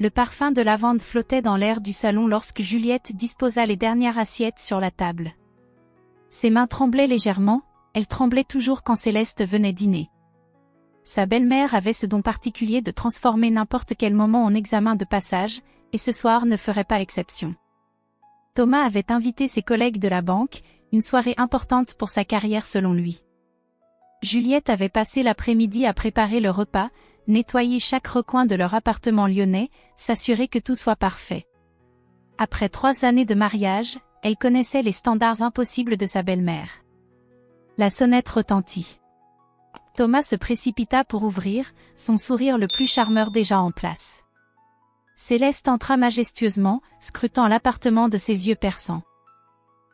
Le parfum de lavande flottait dans l'air du salon lorsque Juliette disposa les dernières assiettes sur la table. Ses mains tremblaient légèrement, elles tremblaient toujours quand Céleste venait dîner. Sa belle-mère avait ce don particulier de transformer n'importe quel moment en examen de passage, et ce soir ne ferait pas exception. Thomas avait invité ses collègues de la banque, une soirée importante pour sa carrière selon lui. Juliette avait passé l'après-midi à préparer le repas, nettoyer chaque recoin de leur appartement lyonnais, s'assurer que tout soit parfait. Après 3 années de mariage, elle connaissait les standards impossibles de sa belle-mère. La sonnette retentit. Thomas se précipita pour ouvrir, son sourire le plus charmeur déjà en place. Céleste entra majestueusement, scrutant l'appartement de ses yeux perçants.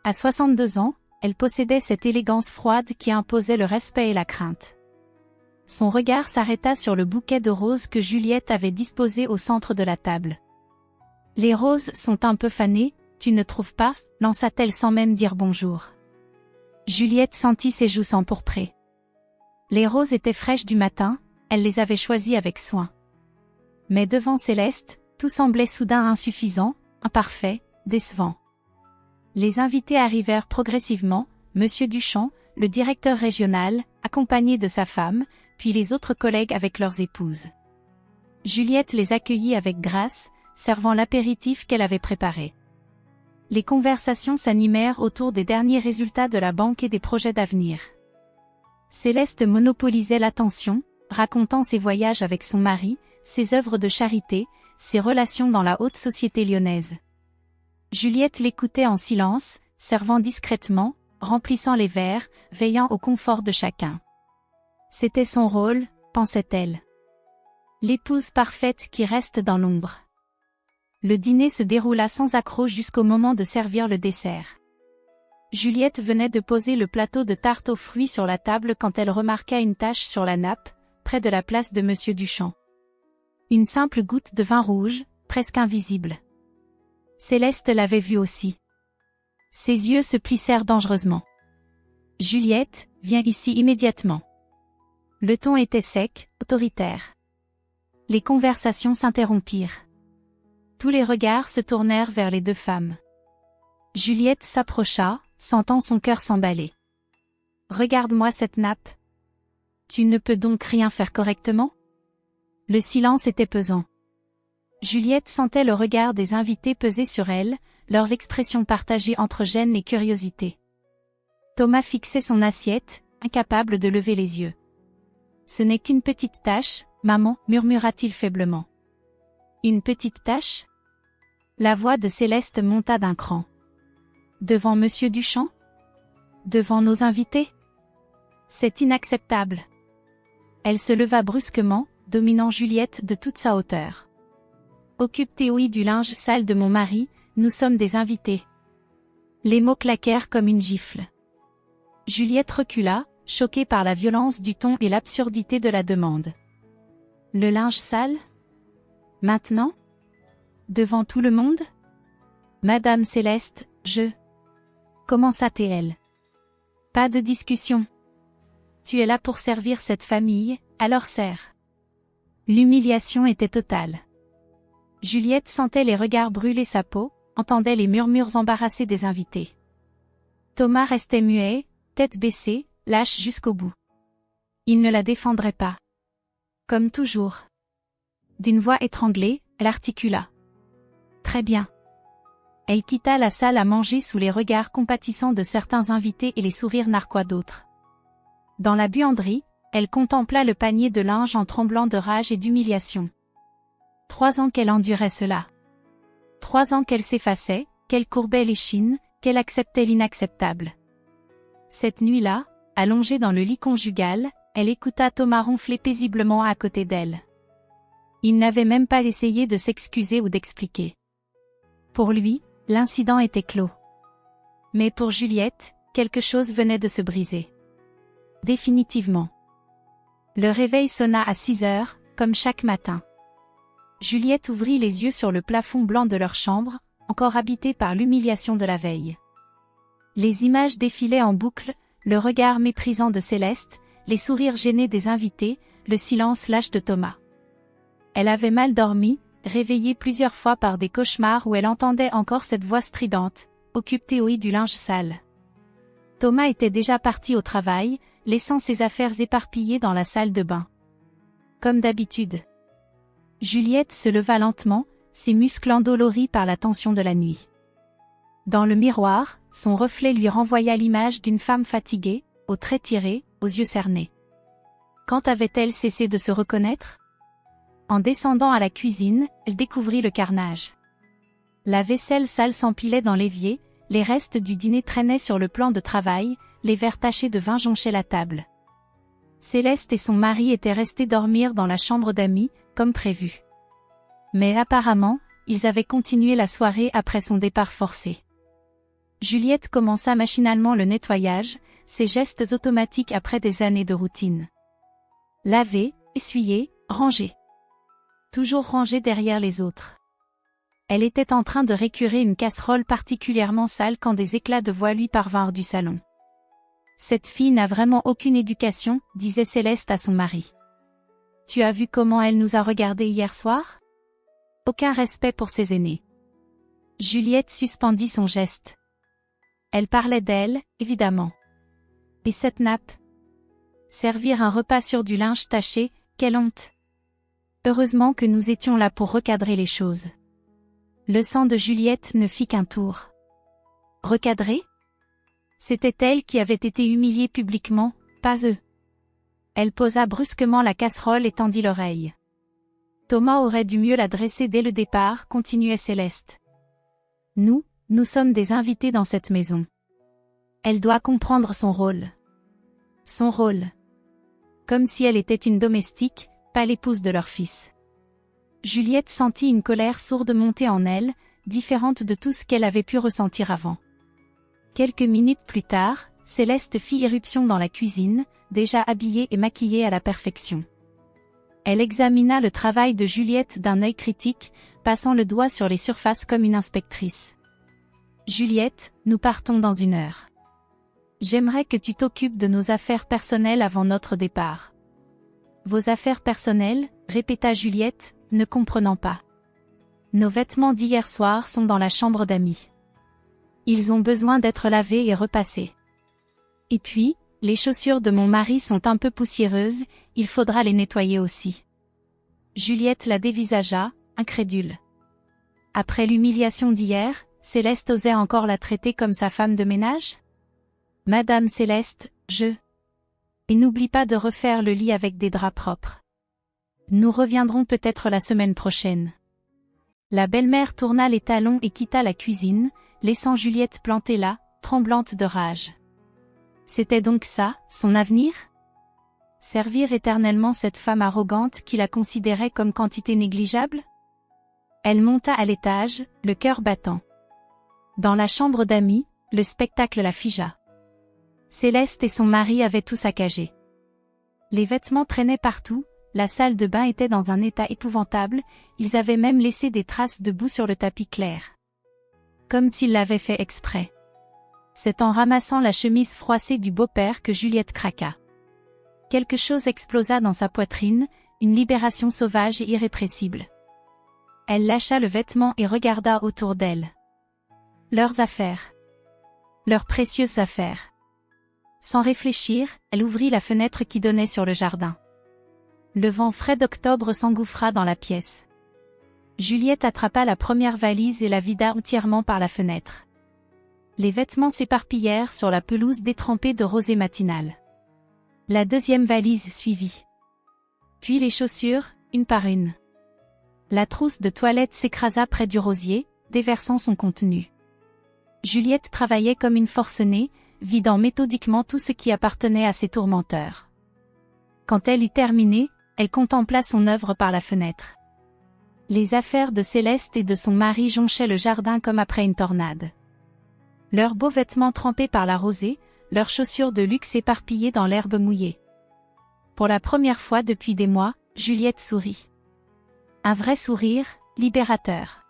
À 62 ans, elle possédait cette élégance froide qui imposait le respect et la crainte. Son regard s'arrêta sur le bouquet de roses que Juliette avait disposé au centre de la table. « Les roses sont un peu fanées, tu ne trouves pas ?» lança-t-elle sans même dire bonjour. Juliette sentit ses joues s'empourprer. Les roses étaient fraîches du matin, elle les avait choisies avec soin. Mais devant Céleste, tout semblait soudain insuffisant, imparfait, décevant. Les invités arrivèrent progressivement, Monsieur Duchamp, le directeur régional, accompagné de sa femme, puis les autres collègues avec leurs épouses. Juliette les accueillit avec grâce, servant l'apéritif qu'elle avait préparé. Les conversations s'animèrent autour des derniers résultats de la banque et des projets d'avenir. Céleste monopolisait l'attention, racontant ses voyages avec son mari, ses œuvres de charité, ses relations dans la haute société lyonnaise. Juliette l'écoutait en silence, servant discrètement, remplissant les verres, veillant au confort de chacun. C'était son rôle, pensait-elle. L'épouse parfaite qui reste dans l'ombre. Le dîner se déroula sans accroc jusqu'au moment de servir le dessert. Juliette venait de poser le plateau de tarte aux fruits sur la table quand elle remarqua une tache sur la nappe, près de la place de Monsieur Duchamp. Une simple goutte de vin rouge, presque invisible. Céleste l'avait vue aussi. Ses yeux se plissèrent dangereusement. « Juliette, viens ici immédiatement. » Le ton était sec, autoritaire. Les conversations s'interrompirent. Tous les regards se tournèrent vers les 2 femmes. Juliette s'approcha, sentant son cœur s'emballer. « Regarde-moi cette nappe. Tu ne peux donc rien faire correctement ?» Le silence était pesant. Juliette sentait le regard des invités peser sur elle, leur expression partagée entre gêne et curiosité. Thomas fixait son assiette, incapable de lever les yeux. « Ce n'est qu'une petite tache, maman, » murmura-t-il faiblement. « Une petite tache ?» La voix de Céleste monta d'un cran. « Devant Monsieur Duchamp ? Devant nos invités ? C'est inacceptable. » Elle se leva brusquement, dominant Juliette de toute sa hauteur. « Occupe-toi du linge sale de mon mari, nous sommes des invités. » Les mots claquèrent comme une gifle. Juliette recula, choquée par la violence du ton et l'absurdité de la demande. « Le linge sale ? Maintenant ? Devant tout le monde ? Madame Céleste, je... » commença-t-elle. « Pas de discussion. Tu es là pour servir cette famille, alors sers. » L'humiliation était totale. Juliette sentait les regards brûler sa peau, entendait les murmures embarrassés des invités. Thomas restait muet, tête baissée, lâche jusqu'au bout. Il ne la défendrait pas. Comme toujours. D'une voix étranglée, elle articula. « Très bien. » Elle quitta la salle à manger sous les regards compatissants de certains invités et les sourires narquois d'autres. Dans la buanderie, elle contempla le panier de linge en tremblant de rage et d'humiliation. 3 ans qu'elle endurait cela. 3 ans qu'elle s'effaçait, qu'elle courbait l'échine, qu'elle acceptait l'inacceptable. Cette nuit-là, allongée dans le lit conjugal, elle écouta Thomas ronfler paisiblement à côté d'elle. Il n'avait même pas essayé de s'excuser ou d'expliquer. Pour lui, l'incident était clos. Mais pour Juliette, quelque chose venait de se briser. Définitivement. Le réveil sonna à 6 heures, comme chaque matin. Juliette ouvrit les yeux sur le plafond blanc de leur chambre, encore habité par l'humiliation de la veille. Les images défilaient en boucle, le regard méprisant de Céleste, les sourires gênés des invités, le silence lâche de Thomas. Elle avait mal dormi, réveillée plusieurs fois par des cauchemars où elle entendait encore cette voix stridente, « Occupe Théoï du linge sale ». Thomas était déjà parti au travail, laissant ses affaires éparpillées dans la salle de bain. Comme d'habitude. Juliette se leva lentement, ses muscles endoloris par la tension de la nuit. Dans le miroir, son reflet lui renvoya l'image d'une femme fatiguée, aux traits tirés, aux yeux cernés. Quand avait-elle cessé de se reconnaître? En descendant à la cuisine, elle découvrit le carnage. La vaisselle sale s'empilait dans l'évier, les restes du dîner traînaient sur le plan de travail, les verres tachés de vin jonchaient la table. Céleste et son mari étaient restés dormir dans la chambre d'amis, comme prévu. Mais apparemment, ils avaient continué la soirée après son départ forcé. Juliette commença machinalement le nettoyage, ses gestes automatiques après des années de routine. Laver, essuyer, ranger. Toujours rangé derrière les autres. Elle était en train de récurer une casserole particulièrement sale quand des éclats de voix lui parvinrent du salon. « Cette fille n'a vraiment aucune éducation », disait Céleste à son mari. « Tu as vu comment elle nous a regardés hier soir ? Aucun respect pour ses aînés. » Juliette suspendit son geste. Elle parlait d'elle, évidemment. Et cette nappe ? Servir un repas sur du linge taché, quelle honte ! Heureusement que nous étions là pour recadrer les choses. Le sang de Juliette ne fit qu'un tour. Recadrer ? C'était elle qui avait été humiliée publiquement, pas eux. Elle posa brusquement la casserole et tendit l'oreille. Thomas aurait dû mieux la dresser dès le départ, continuait Céleste. Nous sommes des invités dans cette maison. Elle doit comprendre son rôle. Son rôle. Comme si elle était une domestique, pas l'épouse de leur fils. Juliette sentit une colère sourde monter en elle, différente de tout ce qu'elle avait pu ressentir avant. Quelques minutes plus tard, Céleste fit irruption dans la cuisine, déjà habillée et maquillée à la perfection. Elle examina le travail de Juliette d'un œil critique, passant le doigt sur les surfaces comme une inspectrice. « Juliette, nous partons dans 1 heure. J'aimerais que tu t'occupes de nos affaires personnelles avant notre départ. » « Vos affaires personnelles ?» répéta Juliette, ne comprenant pas. « Nos vêtements d'hier soir sont dans la chambre d'amis. Ils ont besoin d'être lavés et repassés. Et puis, les chaussures de mon mari sont un peu poussiéreuses, il faudra les nettoyer aussi. » Juliette la dévisagea, incrédule. Après l'humiliation d'hier, Céleste osait encore la traiter comme sa femme de ménage ? « Madame Céleste, Et n'oublie pas de refaire le lit avec des draps propres. Nous reviendrons peut-être la semaine prochaine. » La belle-mère tourna les talons et quitta la cuisine, laissant Juliette plantée là, tremblante de rage. C'était donc ça, son avenir ? Servir éternellement cette femme arrogante qui la considérait comme quantité négligeable ? Elle monta à l'étage, le cœur battant. Dans la chambre d'amis, le spectacle la figea. Céleste et son mari avaient tout saccagé. Les vêtements traînaient partout, la salle de bain était dans un état épouvantable, ils avaient même laissé des traces de boue sur le tapis clair. Comme s'ils l'avaient fait exprès. C'est en ramassant la chemise froissée du beau-père que Juliette craqua. Quelque chose explosa dans sa poitrine, une libération sauvage et irrépressible. Elle lâcha le vêtement et regarda autour d'elle. Leurs affaires. Leurs précieuses affaires. Sans réfléchir, elle ouvrit la fenêtre qui donnait sur le jardin. Le vent frais d'octobre s'engouffra dans la pièce. Juliette attrapa la première valise et la vida entièrement par la fenêtre. Les vêtements s'éparpillèrent sur la pelouse détrempée de rosée matinale. La deuxième valise suivit. Puis les chaussures, une par une. La trousse de toilette s'écrasa près du rosier, déversant son contenu. Juliette travaillait comme une forcenée, vidant méthodiquement tout ce qui appartenait à ses tourmenteurs. Quand elle eut terminé, elle contempla son œuvre par la fenêtre. Les affaires de Céleste et de son mari jonchaient le jardin comme après une tornade. Leurs beaux vêtements trempés par la rosée, leurs chaussures de luxe éparpillées dans l'herbe mouillée. Pour la première fois depuis des mois, Juliette sourit. Un vrai sourire, libérateur.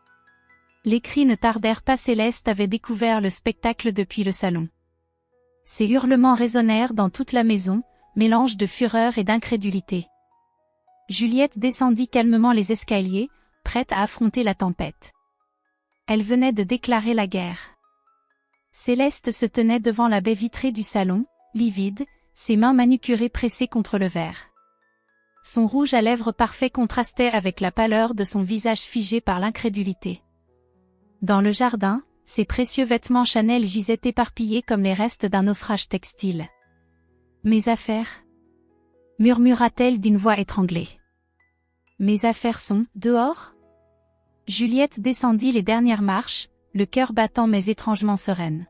Les cris ne tardèrent pas, Céleste avait découvert le spectacle depuis le salon. Ses hurlements résonnèrent dans toute la maison, mélange de fureur et d'incrédulité. Juliette descendit calmement les escaliers, prête à affronter la tempête. Elle venait de déclarer la guerre. Céleste se tenait devant la baie vitrée du salon, livide, ses mains manucurées pressées contre le verre. Son rouge à lèvres parfait contrastait avec la pâleur de son visage figé par l'incrédulité. Dans le jardin, ses précieux vêtements Chanel gisaient éparpillés comme les restes d'un naufrage textile. « Mes affaires » murmura-t-elle d'une voix étranglée. « Mes affaires sont dehors ?» Juliette descendit les dernières marches, le cœur battant mais étrangement sereine.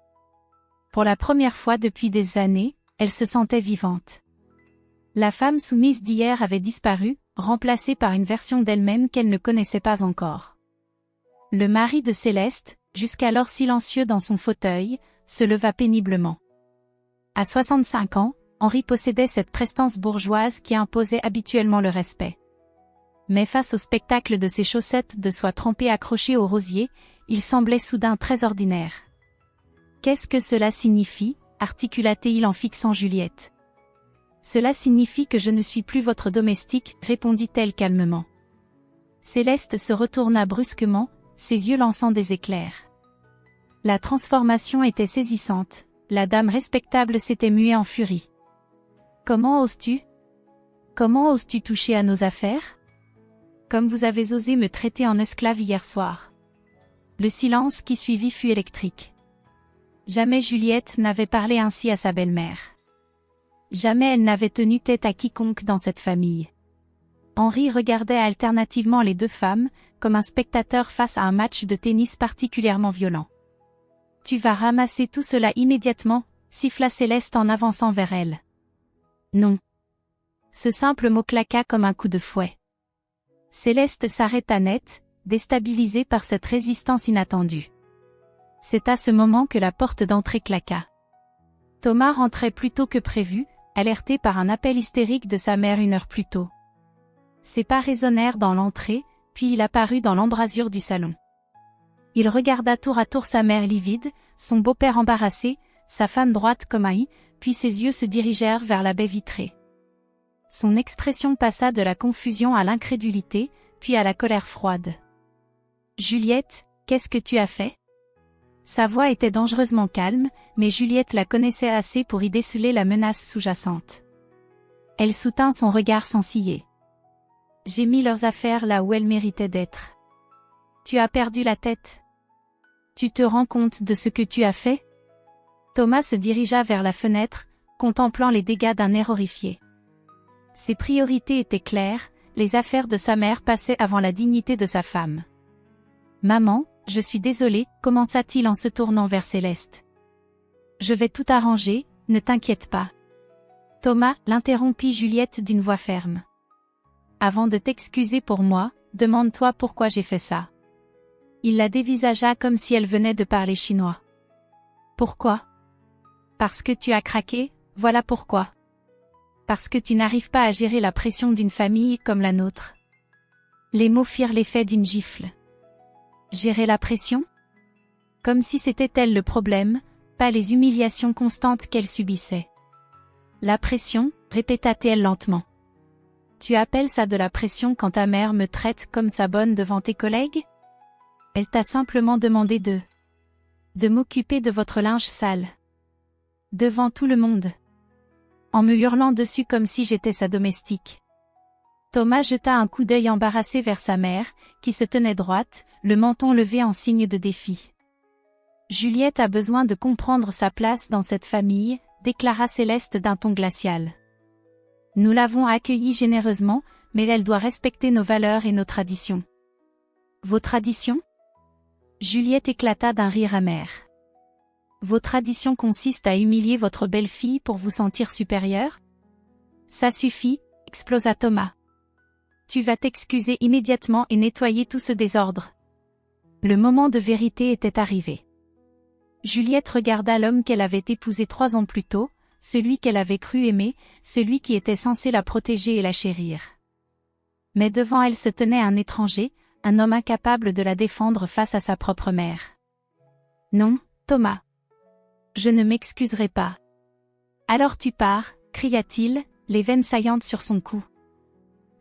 Pour la première fois depuis des années, elle se sentait vivante. La femme soumise d'hier avait disparu, remplacée par une version d'elle-même qu'elle ne connaissait pas encore. Le mari de Céleste, jusqu'alors silencieux dans son fauteuil, se leva péniblement. À 65 ans, Henri possédait cette prestance bourgeoise qui imposait habituellement le respect. Mais face au spectacle de ses chaussettes de soie trempées accrochées au rosier, il semblait soudain très ordinaire. « Qu'est-ce que cela signifie » articula-t-il en fixant Juliette. « Cela signifie que je ne suis plus votre domestique, répondit-elle calmement. Céleste se retourna brusquement, ses yeux lançant des éclairs. La transformation était saisissante, la dame respectable s'était muée en furie. « Comment oses-tu ? Comment oses-tu toucher à nos affaires ? Comme vous avez osé me traiter en esclave hier soir. » Le silence qui suivit fut électrique. Jamais Juliette n'avait parlé ainsi à sa belle-mère. Jamais elle n'avait tenu tête à quiconque dans cette famille. Henri regardait alternativement les deux femmes, comme un spectateur face à un match de tennis particulièrement violent. « Tu vas ramasser tout cela immédiatement » siffla Céleste en avançant vers elle. « Non. » Ce simple mot claqua comme un coup de fouet. Céleste s'arrêta net, déstabilisée par cette résistance inattendue. C'est à ce moment que la porte d'entrée claqua. Thomas rentrait plus tôt que prévu, alerté par un appel hystérique de sa mère une heure plus tôt. Ses pas résonnèrent dans l'entrée, puis il apparut dans l'embrasure du salon. Il regarda tour à tour sa mère livide, son beau-père embarrassé, sa femme droite comme un i, puis ses yeux se dirigèrent vers la baie vitrée. Son expression passa de la confusion à l'incrédulité, puis à la colère froide. « Juliette, qu'est-ce que tu as fait ?» Sa voix était dangereusement calme, mais Juliette la connaissait assez pour y déceler la menace sous-jacente. Elle soutint son regard sans ciller. « J'ai mis leurs affaires là où elles méritaient d'être. »« Tu as perdu la tête. Tu te rends compte de ce que tu as fait ?» Thomas se dirigea vers la fenêtre, contemplant les dégâts d'un air horrifié. Ses priorités étaient claires, les affaires de sa mère passaient avant la dignité de sa femme. « Maman, je suis désolé, commença-t-il en se tournant vers Céleste. Je vais tout arranger, ne t'inquiète pas. » Thomas, l'interrompit Juliette d'une voix ferme. « Avant de t'excuser pour moi, demande-toi pourquoi j'ai fait ça. » Il la dévisagea comme si elle venait de parler chinois. « Pourquoi ? Parce que tu as craqué, voilà pourquoi. Parce que tu n'arrives pas à gérer la pression d'une famille comme la nôtre. » Les mots firent l'effet d'une gifle. Gérer la pression ? Comme si c'était elle le problème, pas les humiliations constantes qu'elle subissait. La pression, répéta-t-elle lentement. Tu appelles ça de la pression quand ta mère me traite comme sa bonne devant tes collègues ? Elle t'a simplement demandé de m'occuper de votre linge sale. Devant tout le monde. En me hurlant dessus comme si j'étais sa domestique. Thomas jeta un coup d'œil embarrassé vers sa mère, qui se tenait droite, le menton levé en signe de défi. Juliette a besoin de comprendre sa place dans cette famille, déclara Céleste d'un ton glacial. Nous l'avons accueillie généreusement, mais elle doit respecter nos valeurs et nos traditions. Vos traditions ? Juliette éclata d'un rire amer. Vos traditions consistent à humilier votre belle-fille pour vous sentir supérieure ? Ça suffit, explosa Thomas. Tu vas t'excuser immédiatement et nettoyer tout ce désordre. Le moment de vérité était arrivé. Juliette regarda l'homme qu'elle avait épousé 3 ans plus tôt, celui qu'elle avait cru aimer, celui qui était censé la protéger et la chérir. Mais devant elle se tenait un étranger, un homme incapable de la défendre face à sa propre mère. Non, Thomas. Je ne m'excuserai pas. Alors tu pars, cria-t-il, les veines saillantes sur son cou.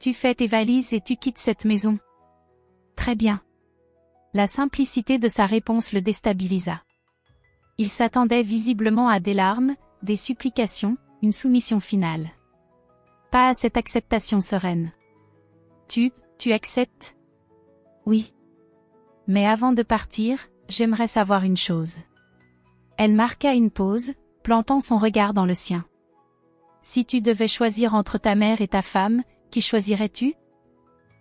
Tu fais tes valises et tu quittes cette maison. Très bien. La simplicité de sa réponse le déstabilisa. Il s'attendait visiblement à des larmes, des supplications, une soumission finale. Pas à cette acceptation sereine. Tu acceptes? Oui. Mais avant de partir, j'aimerais savoir une chose. Elle marqua une pause, plantant son regard dans le sien. Si tu devais choisir entre ta mère et ta femme, qui choisirais-tu?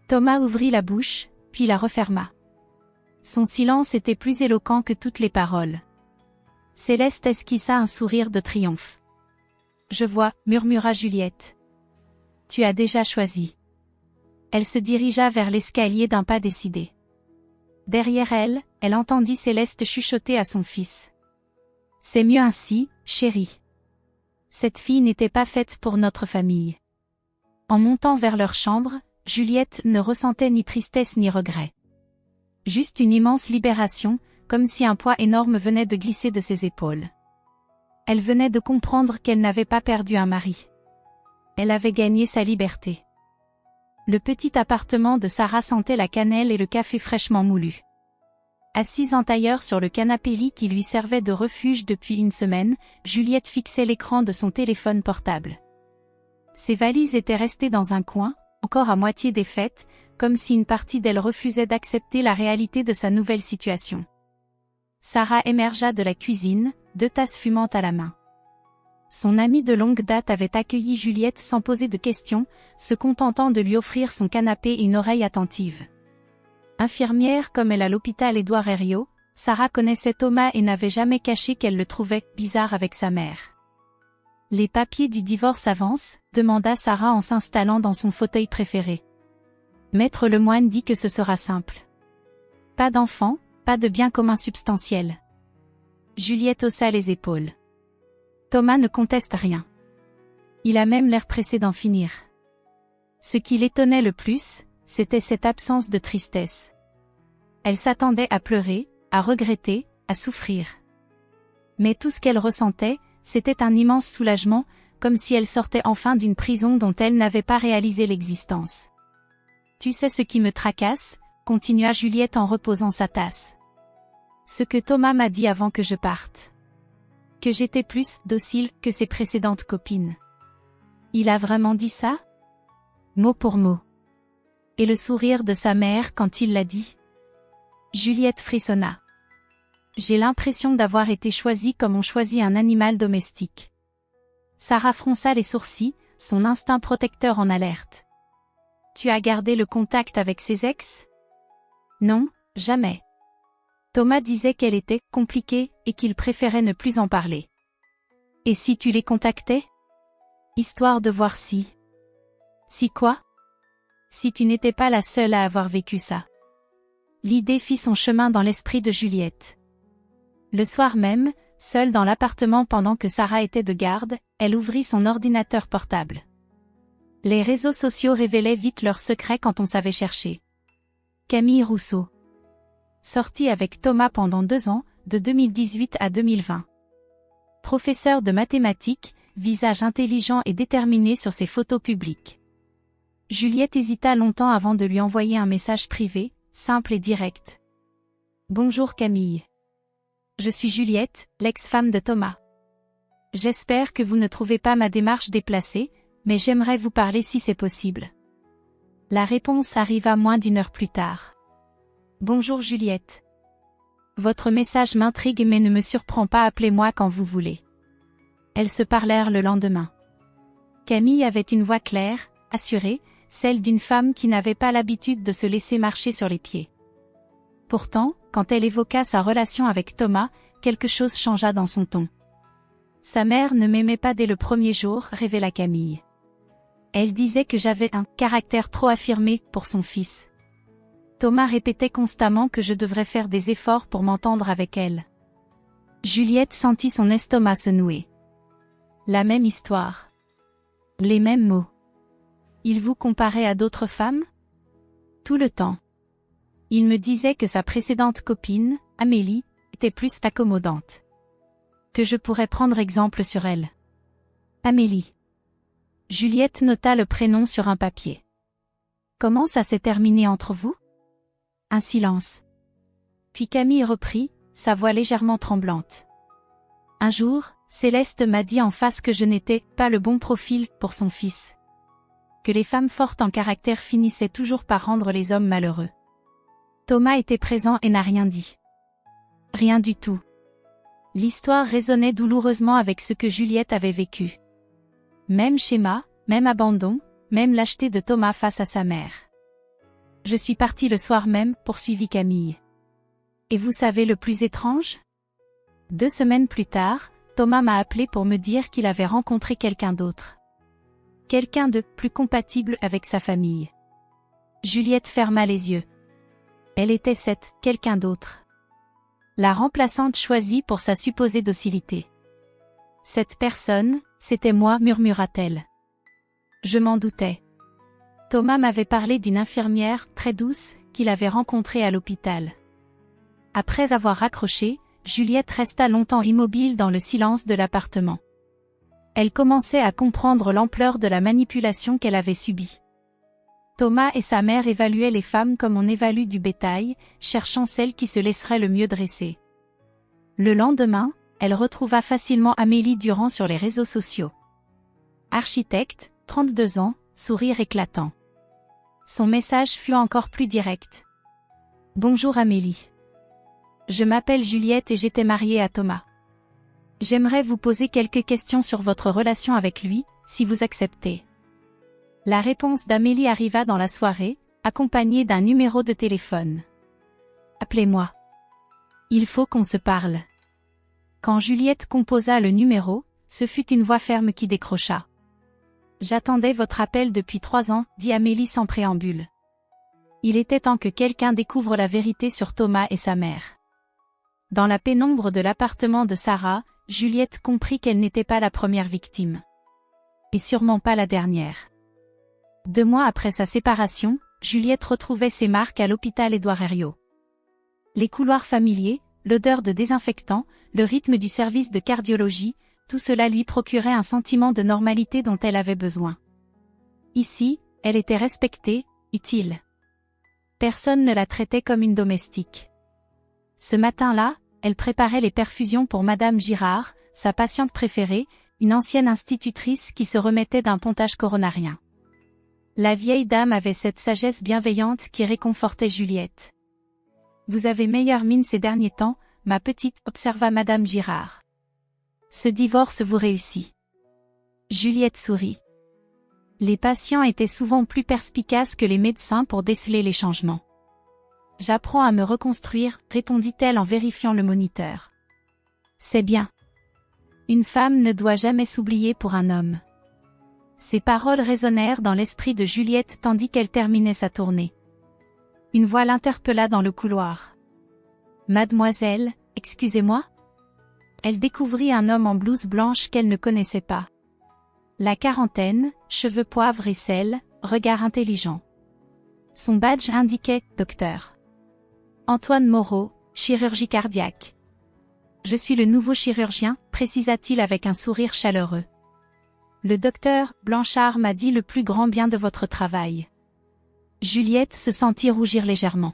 Thomas ouvrit la bouche, puis la referma. Son silence était plus éloquent que toutes les paroles. Céleste esquissa un sourire de triomphe. Je vois, murmura Juliette. Tu as déjà choisi. Elle se dirigea vers l'escalier d'un pas décidé. Derrière elle, elle entendit Céleste chuchoter à son fils. C'est mieux ainsi, chérie. Cette fille n'était pas faite pour notre famille. En montant vers leur chambre, Juliette ne ressentait ni tristesse ni regret. Juste une immense libération, comme si un poids énorme venait de glisser de ses épaules. Elle venait de comprendre qu'elle n'avait pas perdu un mari. Elle avait gagné sa liberté. Le petit appartement de Sarah sentait la cannelle et le café fraîchement moulu. Assise en tailleur sur le canapé-lit qui lui servait de refuge depuis une semaine, Juliette fixait l'écran de son téléphone portable. Ses valises étaient restées dans un coin, encore à moitié défaites, comme si une partie d'elle refusait d'accepter la réalité de sa nouvelle situation. Sarah émergea de la cuisine, 2 tasses fumantes à la main. Son amie de longue date avait accueilli Juliette sans poser de questions, se contentant de lui offrir son canapé et une oreille attentive. Infirmière comme elle à l'hôpital Édouard Herriot, Sarah connaissait Thomas et n'avait jamais caché qu'elle le trouvait bizarre avec sa mère. Les papiers du divorce avancent, demanda Sarah en s'installant dans son fauteuil préféré. Maître Lemoine dit que ce sera simple. Pas d'enfant, pas de bien commun substantiel. Juliette haussa les épaules. Thomas ne conteste rien. Il a même l'air pressé d'en finir. Ce qui l'étonnait le plus, c'était cette absence de tristesse. Elle s'attendait à pleurer, à regretter, à souffrir. Mais tout ce qu'elle ressentait, c'était un immense soulagement, comme si elle sortait enfin d'une prison dont elle n'avait pas réalisé l'existence. Tu sais ce qui me tracasse, continua Juliette en reposant sa tasse. Ce que Thomas m'a dit avant que je parte. Que j'étais plus docile que ses précédentes copines. Il a vraiment dit ça? Mot pour mot. Et le sourire de sa mère quand il l'a dit? Juliette frissonna. J'ai l'impression d'avoir été choisie comme on choisit un animal domestique. Sarah fronça les sourcils, son instinct protecteur en alerte. Tu as gardé le contact avec ses ex? Non, jamais. Thomas disait qu'elle était compliquée et qu'il préférait ne plus en parler. Et si tu les contactais? Histoire de voir si... Si quoi? Si tu n'étais pas la seule à avoir vécu ça. L'idée fit son chemin dans l'esprit de Juliette. Le soir même, seule dans l'appartement pendant que Sarah était de garde, elle ouvrit son ordinateur portable. Les réseaux sociaux révélaient vite leurs secrets quand on savait chercher. Camille Rousseau. Sortie avec Thomas pendant 2 ans, de 2018 à 2020. Professeur de mathématiques, visage intelligent et déterminé sur ses photos publiques. Juliette hésita longtemps avant de lui envoyer un message privé, simple et direct. Bonjour Camille. Je suis Juliette, l'ex-femme de Thomas. J'espère que vous ne trouvez pas ma démarche déplacée, mais j'aimerais vous parler si c'est possible. La réponse arriva moins d'1 heure plus tard. Bonjour Juliette. Votre message m'intrigue mais ne me surprend pas, appelez-moi quand vous voulez. Elles se parlèrent le lendemain. Camille avait une voix claire, assurée, celle d'une femme qui n'avait pas l'habitude de se laisser marcher sur les pieds. Pourtant, quand elle évoqua sa relation avec Thomas, quelque chose changea dans son ton. Sa mère ne m'aimait pas dès le premier jour, révéla Camille. Elle disait que j'avais un caractère trop affirmé pour son fils. Thomas répétait constamment que je devrais faire des efforts pour m'entendre avec elle. Juliette sentit son estomac se nouer. La même histoire. Les mêmes mots. Il vous comparait à d'autres femmes? Tout le temps. Il me disait que sa précédente copine, Amélie, était plus accommodante. Que je pourrais prendre exemple sur elle. Amélie. Juliette nota le prénom sur un papier. Comment ça s'est terminé entre vous? Un silence. Puis Camille reprit, sa voix légèrement tremblante. Un jour, Céleste m'a dit en face que je n'étais pas le bon profil pour son fils. Que les femmes fortes en caractère finissaient toujours par rendre les hommes malheureux. Thomas était présent et n'a rien dit. Rien du tout. L'histoire résonnait douloureusement avec ce que Juliette avait vécu. Même schéma, même abandon, même lâcheté de Thomas face à sa mère. Je suis partie le soir même, poursuivit Camille. Et vous savez le plus étrange ? 2 semaines plus tard, Thomas m'a appelé pour me dire qu'il avait rencontré quelqu'un d'autre. Quelqu'un de plus compatible avec sa famille. Juliette ferma les yeux. Elle était cette quelqu'un d'autre. La remplaçante choisie pour sa supposée docilité. Cette personne, c'était moi, murmura-t-elle. Je m'en doutais. Thomas m'avait parlé d'une infirmière très douce qu'il avait rencontrée à l'hôpital. Après avoir raccroché, Juliette resta longtemps immobile dans le silence de l'appartement. Elle commençait à comprendre l'ampleur de la manipulation qu'elle avait subie. Thomas et sa mère évaluaient les femmes comme on évalue du bétail, cherchant celle qui se laisserait le mieux dresser. Le lendemain, elle retrouva facilement Amélie Durand sur les réseaux sociaux. Architecte, 32 ans, sourire éclatant. Son message fut encore plus direct. Bonjour Amélie. Je m'appelle Juliette et j'étais mariée à Thomas. J'aimerais vous poser quelques questions sur votre relation avec lui, si vous acceptez. La réponse d'Amélie arriva dans la soirée, accompagnée d'un numéro de téléphone. Appelez-moi. Il faut qu'on se parle. Quand Juliette composa le numéro, ce fut une voix ferme qui décrocha. J'attendais votre appel depuis 3 ans, dit Amélie sans préambule. Il était temps que quelqu'un découvre la vérité sur Thomas et sa mère. Dans la pénombre de l'appartement de Sarah, Juliette comprit qu'elle n'était pas la première victime. Et sûrement pas la dernière. 2 mois après sa séparation, Juliette retrouvait ses marques à l'hôpital Édouard Herriot. Les couloirs familiers, l'odeur de désinfectant, le rythme du service de cardiologie, tout cela lui procurait un sentiment de normalité dont elle avait besoin. Ici, elle était respectée, utile. Personne ne la traitait comme une domestique. Ce matin-là, elle préparait les perfusions pour Madame Girard, sa patiente préférée, une ancienne institutrice qui se remettait d'un pontage coronarien. La vieille dame avait cette sagesse bienveillante qui réconfortait Juliette. « Vous avez meilleure mine ces derniers temps, ma petite, observa Madame Girard. Ce divorce vous réussit. » Juliette sourit. Les patients étaient souvent plus perspicaces que les médecins pour déceler les changements. « J'apprends à me reconstruire, répondit-elle en vérifiant le moniteur. « C'est bien. Une femme ne doit jamais s'oublier pour un homme. » Ces paroles résonnèrent dans l'esprit de Juliette tandis qu'elle terminait sa tournée. Une voix l'interpella dans le couloir. « Mademoiselle, excusez-moi ?» Elle découvrit un homme en blouse blanche qu'elle ne connaissait pas. La quarantaine, cheveux poivre et sel, regard intelligent. Son badge indiquait « Docteur Antoine Moreau, chirurgie cardiaque. »« Je suis le nouveau chirurgien, précisa-t-il avec un sourire chaleureux. Le docteur Blanchard m'a dit le plus grand bien de votre travail. » Juliette se sentit rougir légèrement.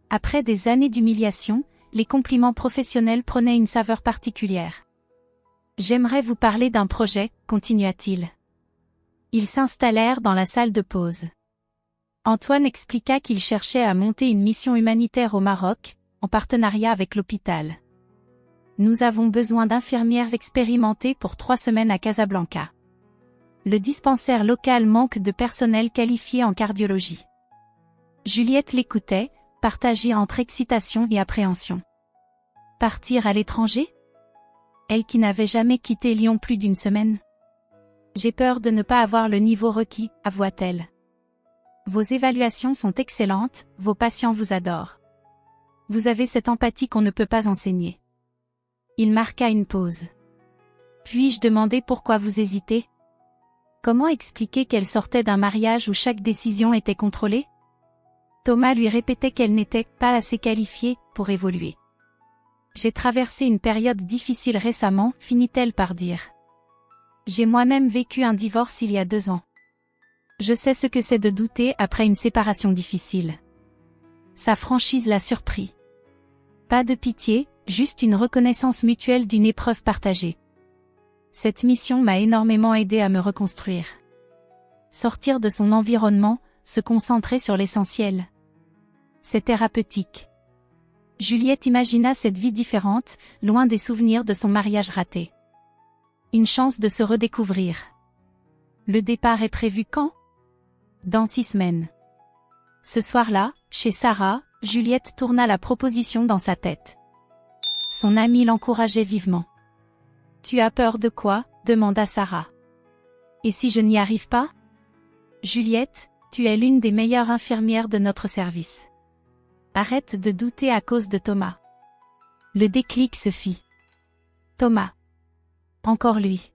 Après des années d'humiliation, les compliments professionnels prenaient une saveur particulière. « J'aimerais vous parler d'un projet, continua-t-il. » Ils s'installèrent dans la salle de pause. Antoine expliqua qu'il cherchait à monter une mission humanitaire au Maroc, en partenariat avec l'hôpital. « Nous avons besoin d'infirmières expérimentées pour 3 semaines à Casablanca. Le dispensaire local manque de personnel qualifié en cardiologie. » Juliette l'écoutait, partagée entre excitation et appréhension. Partir à l'étranger ? Elle qui n'avait jamais quitté Lyon plus d'1 semaine. « J'ai peur de ne pas avoir le niveau requis, avoua-t-elle. Vos évaluations sont excellentes, vos patients vous adorent. Vous avez cette empathie qu'on ne peut pas enseigner. » Il marqua une pause. « Puis-je demander pourquoi vous hésitez ? Comment expliquer qu'elle sortait d'un mariage où chaque décision était contrôlée ? » Thomas lui répétait qu'elle n'était pas assez qualifiée pour évoluer. « J'ai traversé une période difficile récemment, finit-elle par dire. J'ai moi-même vécu un divorce il y a 2 ans. Je sais ce que c'est de douter après une séparation difficile. Sa franchise l'a surpris. Pas de pitié, juste une reconnaissance mutuelle d'une épreuve partagée. Cette mission m'a énormément aidé à me reconstruire. Sortir de son environnement, se concentrer sur l'essentiel. C'est thérapeutique. Juliette imagina cette vie différente, loin des souvenirs de son mariage raté. Une chance de se redécouvrir. Le départ est prévu quand? Dans 6 semaines. Ce soir-là, chez Sarah, Juliette tourna la proposition dans sa tête. Son amie l'encourageait vivement. « Tu as peur de quoi ?» demanda Sarah. « Et si je n'y arrive pas ?»« Juliette, tu es l'une des meilleures infirmières de notre service. Arrête de douter à cause de Thomas. » Le déclic se fit. Thomas. Encore lui.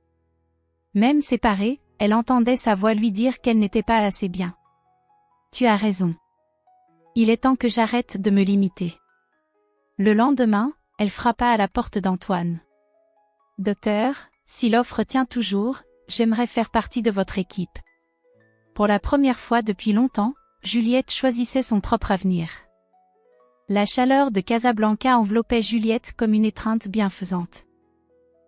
Même séparée, elle entendait sa voix lui dire qu'elle n'était pas assez bien. « Tu as raison. Il est temps que j'arrête de me limiter. » Le lendemain, elle frappa à la porte d'Antoine. « Docteur, si l'offre tient toujours, j'aimerais faire partie de votre équipe. » Pour la première fois depuis longtemps, Juliette choisissait son propre avenir. La chaleur de Casablanca enveloppait Juliette comme une étreinte bienfaisante.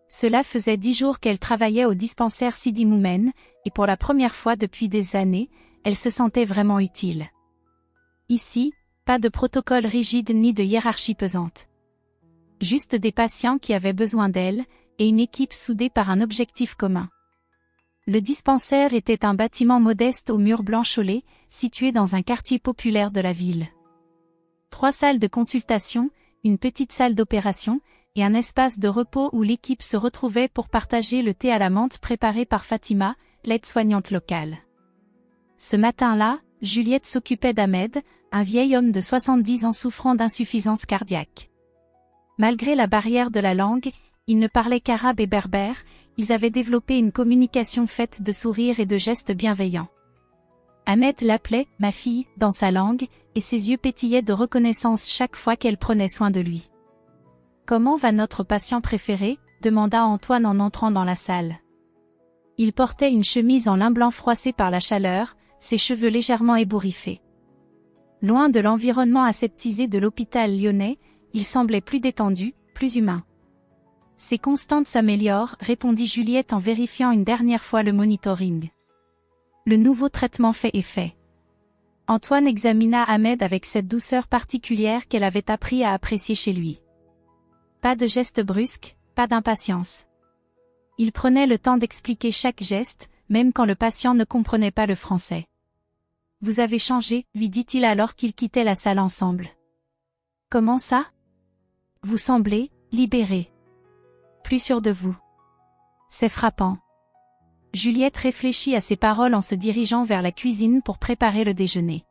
Cela faisait 10 jours qu'elle travaillait au dispensaire Sidi Moumen, et pour la première fois depuis des années, elle se sentait vraiment utile. Ici, pas de protocole rigide ni de hiérarchie pesante. Juste des patients qui avaient besoin d'elle, et une équipe soudée par un objectif commun. Le dispensaire était un bâtiment modeste aux murs blanchâtres, situé dans un quartier populaire de la ville. 3 salles de consultation, une petite salle d'opération, et un espace de repos où l'équipe se retrouvait pour partager le thé à la menthe préparé par Fatima, l'aide-soignante locale. Ce matin-là, Juliette s'occupait d'Ahmed, un vieil homme de 70 ans souffrant d'insuffisance cardiaque. Malgré la barrière de la langue, ils ne parlaient qu'arabe et berbère, ils avaient développé une communication faite de sourires et de gestes bienveillants. Ahmed l'appelait « ma fille » dans sa langue, et ses yeux pétillaient de reconnaissance chaque fois qu'elle prenait soin de lui. « Comment va notre patient préféré ?» demanda Antoine en entrant dans la salle. Il portait une chemise en lin blanc froissée par la chaleur, ses cheveux légèrement ébouriffés. Loin de l'environnement aseptisé de l'hôpital lyonnais, il semblait plus détendu, plus humain. « Ses constantes s'améliorent » répondit Juliette en vérifiant une dernière fois le monitoring. Le nouveau traitement fait effet. Antoine examina Ahmed avec cette douceur particulière qu'elle avait appris à apprécier chez lui. Pas de gestes brusques, pas d'impatience. Il prenait le temps d'expliquer chaque geste, même quand le patient ne comprenait pas le français. « Vous avez changé » lui dit-il alors qu'ils quittaient la salle ensemble. « Comment ça ? Vous semblez libéré. Plus sûr de vous. C'est frappant. » Juliette réfléchit à ses paroles en se dirigeant vers la cuisine pour préparer le déjeuner.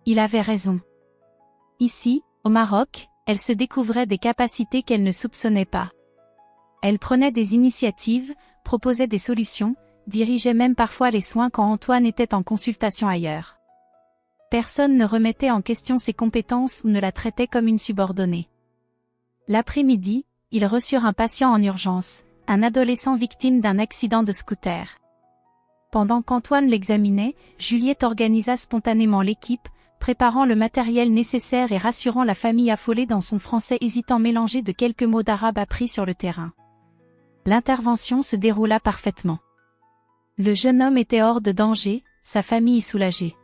Il avait raison. Ici, au Maroc, elle se découvrait des capacités qu'elle ne soupçonnait pas. Elle prenait des initiatives, proposait des solutions, dirigeait même parfois les soins quand Antoine était en consultation ailleurs. Personne ne remettait en question ses compétences ou ne la traitait comme une subordonnée. L'après-midi, ils reçurent un patient en urgence, un adolescent victime d'un accident de scooter. Pendant qu'Antoine l'examinait, Juliette organisa spontanément l'équipe, préparant le matériel nécessaire et rassurant la famille affolée dans son français hésitant mélangé de quelques mots d'arabe appris sur le terrain. L'intervention se déroula parfaitement. Le jeune homme était hors de danger, sa famille soulagée.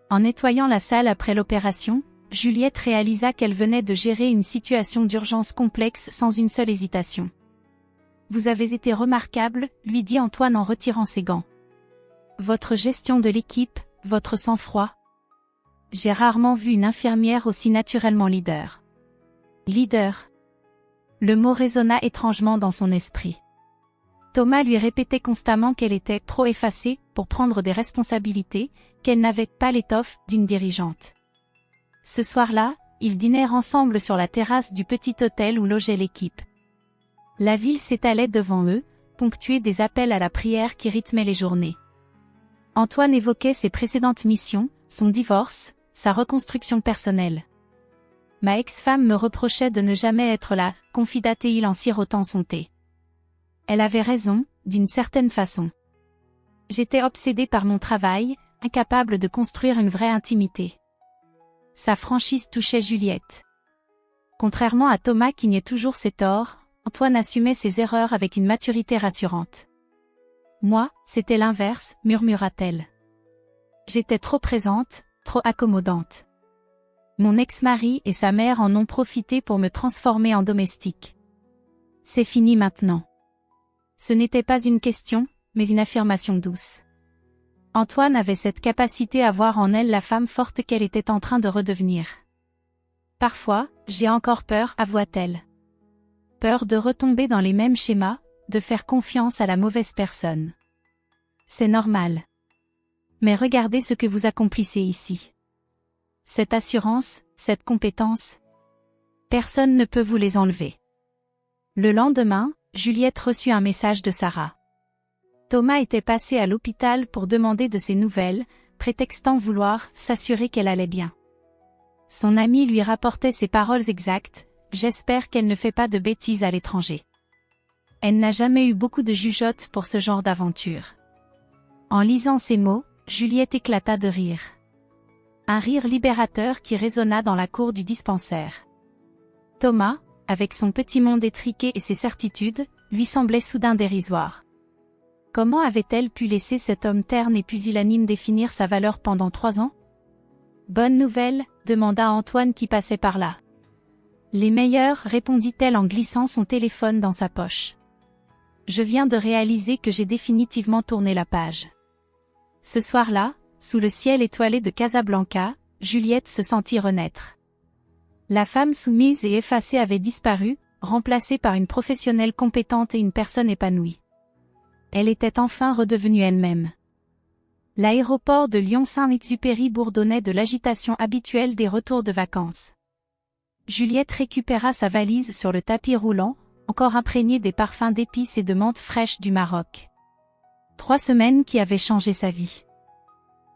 En nettoyant la salle après l'opération, Juliette réalisa qu'elle venait de gérer une situation d'urgence complexe sans une seule hésitation. « Vous avez été remarquable » lui dit Antoine en retirant ses gants. « Votre gestion de l'équipe, votre sang-froid. J'ai rarement vu une infirmière aussi naturellement leader. » Leader. Le mot résonna étrangement dans son esprit. Thomas lui répétait constamment qu'elle était trop effacée pour prendre des responsabilités, qu'elle n'avait pas l'étoffe d'une dirigeante. Ce soir-là, ils dînèrent ensemble sur la terrasse du petit hôtel où logeait l'équipe. La ville s'étalait devant eux, ponctuée des appels à la prière qui rythmaient les journées. Antoine évoquait ses précédentes missions, son divorce, sa reconstruction personnelle. « Ma ex-femme me reprochait de ne jamais être là », confida-t-il en sirotant son thé. Elle avait raison, d'une certaine façon. J'étais obsédée par mon travail, incapable de construire une vraie intimité. Sa franchise touchait Juliette. Contrairement à Thomas qui niait toujours ses torts, Antoine assumait ses erreurs avec une maturité rassurante. Moi, c'était l'inverse, murmura-t-elle. J'étais trop présente, trop accommodante. Mon ex-mari et sa mère en ont profité pour me transformer en domestique. C'est fini maintenant. Ce n'était pas une question, mais une affirmation douce. Antoine avait cette capacité à voir en elle la femme forte qu'elle était en train de redevenir. Parfois, j'ai encore peur, avoua-t-elle. Peur de retomber dans les mêmes schémas, de faire confiance à la mauvaise personne. C'est normal. Mais regardez ce que vous accomplissez ici. Cette assurance, cette compétence. Personne ne peut vous les enlever. Le lendemain, Juliette reçut un message de Sarah. Thomas était passé à l'hôpital pour demander de ses nouvelles, prétextant vouloir s'assurer qu'elle allait bien. Son ami lui rapportait ces paroles exactes, « J'espère qu'elle ne fait pas de bêtises à l'étranger. » Elle n'a jamais eu beaucoup de jugeote pour ce genre d'aventure. En lisant ces mots, Juliette éclata de rire. Un rire libérateur qui résonna dans la cour du dispensaire. Thomas, avec son petit monde étriqué et ses certitudes, lui semblait soudain dérisoire. Comment avait-elle pu laisser cet homme terne et pusillanime définir sa valeur pendant 3 ans? Bonne nouvelle, demanda Antoine qui passait par là. Les meilleures, répondit-elle en glissant son téléphone dans sa poche. Je viens de réaliser que j'ai définitivement tourné la page. Ce soir-là, sous le ciel étoilé de Casablanca, Juliette se sentit renaître. La femme soumise et effacée avait disparu, remplacée par une professionnelle compétente et une personne épanouie. Elle était enfin redevenue elle-même. L'aéroport de Lyon-Saint-Exupéry bourdonnait de l'agitation habituelle des retours de vacances. Juliette récupéra sa valise sur le tapis roulant, encore imprégnée des parfums d'épices et de menthe fraîche du Maroc. 3 semaines qui avaient changé sa vie.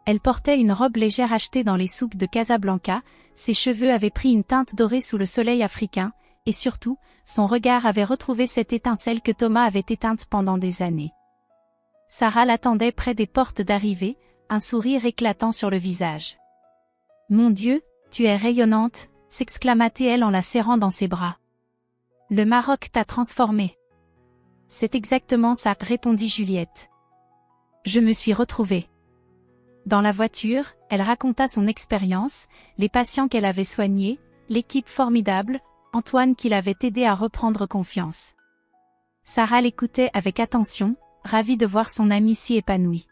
Elle portait une robe légère achetée dans les souks de Casablanca, ses cheveux avaient pris une teinte dorée sous le soleil africain, et surtout, son regard avait retrouvé cette étincelle que Thomas avait éteinte pendant des années. Sarah l'attendait près des portes d'arrivée, un sourire éclatant sur le visage. « Mon Dieu, tu es rayonnante !» s'exclama-t-elle en la serrant dans ses bras. « Le Maroc t'a transformée. »« C'est exactement ça, » répondit Juliette. « Je me suis retrouvée. » Dans la voiture, elle raconta son expérience, les patients qu'elle avait soignés, l'équipe formidable, Antoine qui l'avait aidé à reprendre confiance. Sarah l'écoutait avec attention, ravie de voir son amie si épanouie.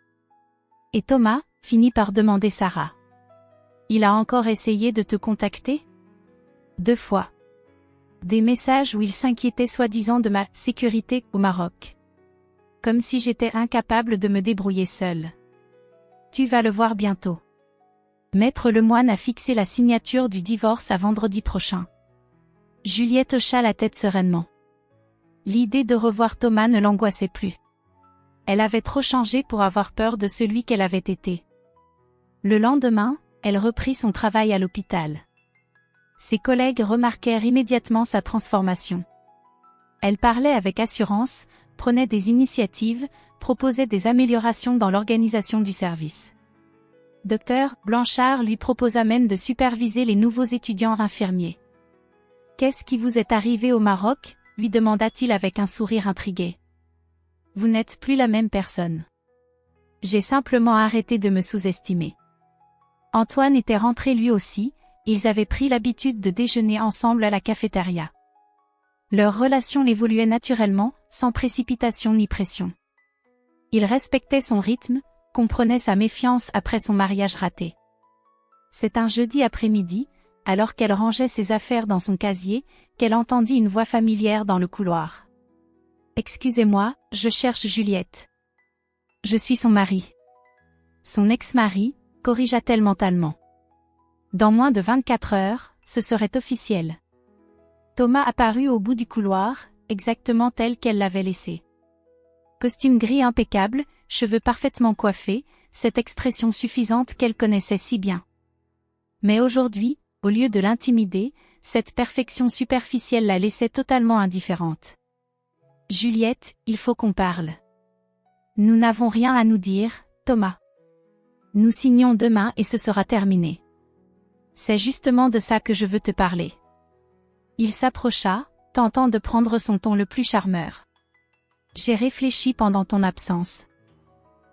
Et Thomas, finit par demander Sarah. Il a encore essayé de te contacter? 2 fois. Des messages où il s'inquiétait soi-disant de ma sécurité au Maroc. Comme si j'étais incapable de me débrouiller seule. Tu vas le voir bientôt. Maître Lemoine a fixé la signature du divorce à vendredi prochain. Juliette hocha la tête sereinement. L'idée de revoir Thomas ne l'angoissait plus. Elle avait trop changé pour avoir peur de celui qu'elle avait été. Le lendemain, elle reprit son travail à l'hôpital. Ses collègues remarquèrent immédiatement sa transformation. Elle parlait avec assurance, prenait des initiatives, proposait des améliorations dans l'organisation du service. Dr Blanchard lui proposa même de superviser les nouveaux étudiants infirmiers. « Qu'est-ce qui vous est arrivé au Maroc ?» lui demanda-t-il avec un sourire intrigué. « Vous n'êtes plus la même personne. J'ai simplement arrêté de me sous-estimer. » Antoine était rentré lui aussi, ils avaient pris l'habitude de déjeuner ensemble à la cafétéria. Leur relation évoluait naturellement, sans précipitation ni pression. Il respectait son rythme, comprenait sa méfiance après son mariage raté. C'est un jeudi après-midi, alors qu'elle rangeait ses affaires dans son casier, qu'elle entendit une voix familière dans le couloir. « Excusez-moi, je cherche Juliette. »« Je suis son mari. » Son ex-mari, corrigea-t-elle mentalement. Dans moins de 24 heures, ce serait officiel. Thomas apparut au bout du couloir, exactement tel qu'elle l'avait laissé. Costume gris impeccable, cheveux parfaitement coiffés, cette expression suffisante qu'elle connaissait si bien. Mais aujourd'hui, au lieu de l'intimider, cette perfection superficielle la laissait totalement indifférente. « Juliette, il faut qu'on parle. Nous n'avons rien à nous dire, Thomas. Nous signons demain et ce sera terminé. C'est justement de ça que je veux te parler. Il s'approcha, tentant de prendre son ton le plus charmeur. J'ai réfléchi pendant ton absence.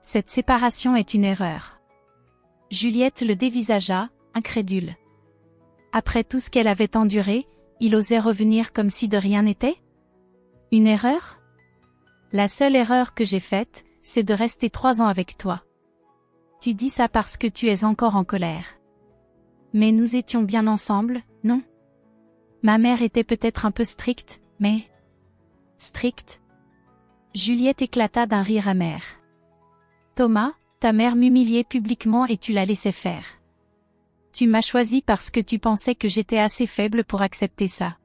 Cette séparation est une erreur. Juliette le dévisagea, incrédule. Après tout ce qu'elle avait enduré, il osait revenir comme si de rien n'était? Une erreur? La seule erreur que j'ai faite, c'est de rester 3 ans avec toi. Tu dis ça parce que tu es encore en colère. Mais nous étions bien ensemble, non? Ma mère était peut-être un peu stricte, mais... Stricte? Juliette éclata d'un rire amer. Thomas, ta mère m'humiliait publiquement et tu la laissais faire. Tu m'as choisi parce que tu pensais que j'étais assez faible pour accepter ça.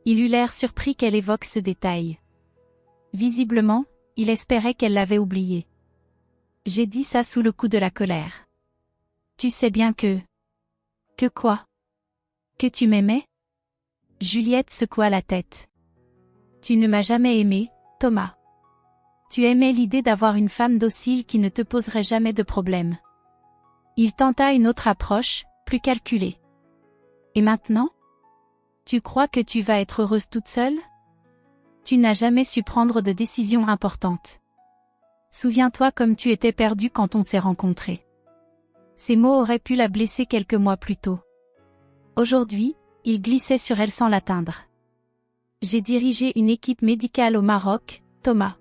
Il eut l'air surpris qu'elle évoque ce détail. Visiblement, il espérait qu'elle l'avait oublié. J'ai dit ça sous le coup de la colère. Tu sais bien que... Que quoi? Que tu m'aimais? Juliette secoua la tête. Tu ne m'as jamais aimé, Thomas. Tu aimais l'idée d'avoir une femme docile qui ne te poserait jamais de problème. Il tenta une autre approche, plus calculée. Et maintenant? Tu crois que tu vas être heureuse toute seule? Tu n'as jamais su prendre de décisions importantes. Souviens-toi comme tu étais perdue quand on s'est rencontrés. Ces mots auraient pu la blesser quelques mois plus tôt. Aujourd'hui, il glissait sur elle sans l'atteindre. J'ai dirigé une équipe médicale au Maroc, Thomas.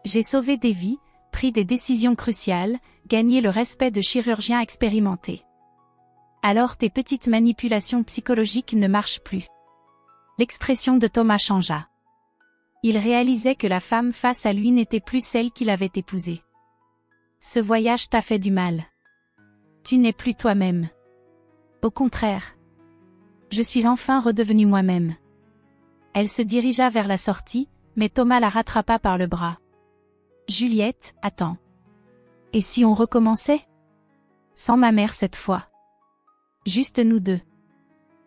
J'ai sauvé des vies, pris des décisions cruciales, gagné le respect de chirurgiens expérimentés. Alors tes petites manipulations psychologiques ne marchent plus. L'expression de Thomas changea. Il réalisait que la femme face à lui n'était plus celle qu'il avait épousée. Ce voyage t'a fait du mal. Tu n'es plus toi-même. Au contraire. Je suis enfin redevenue moi-même. Elle se dirigea vers la sortie, mais Thomas la rattrapa par le bras. Juliette, attends. Et si on recommençait? Sans ma mère cette fois. Juste nous deux.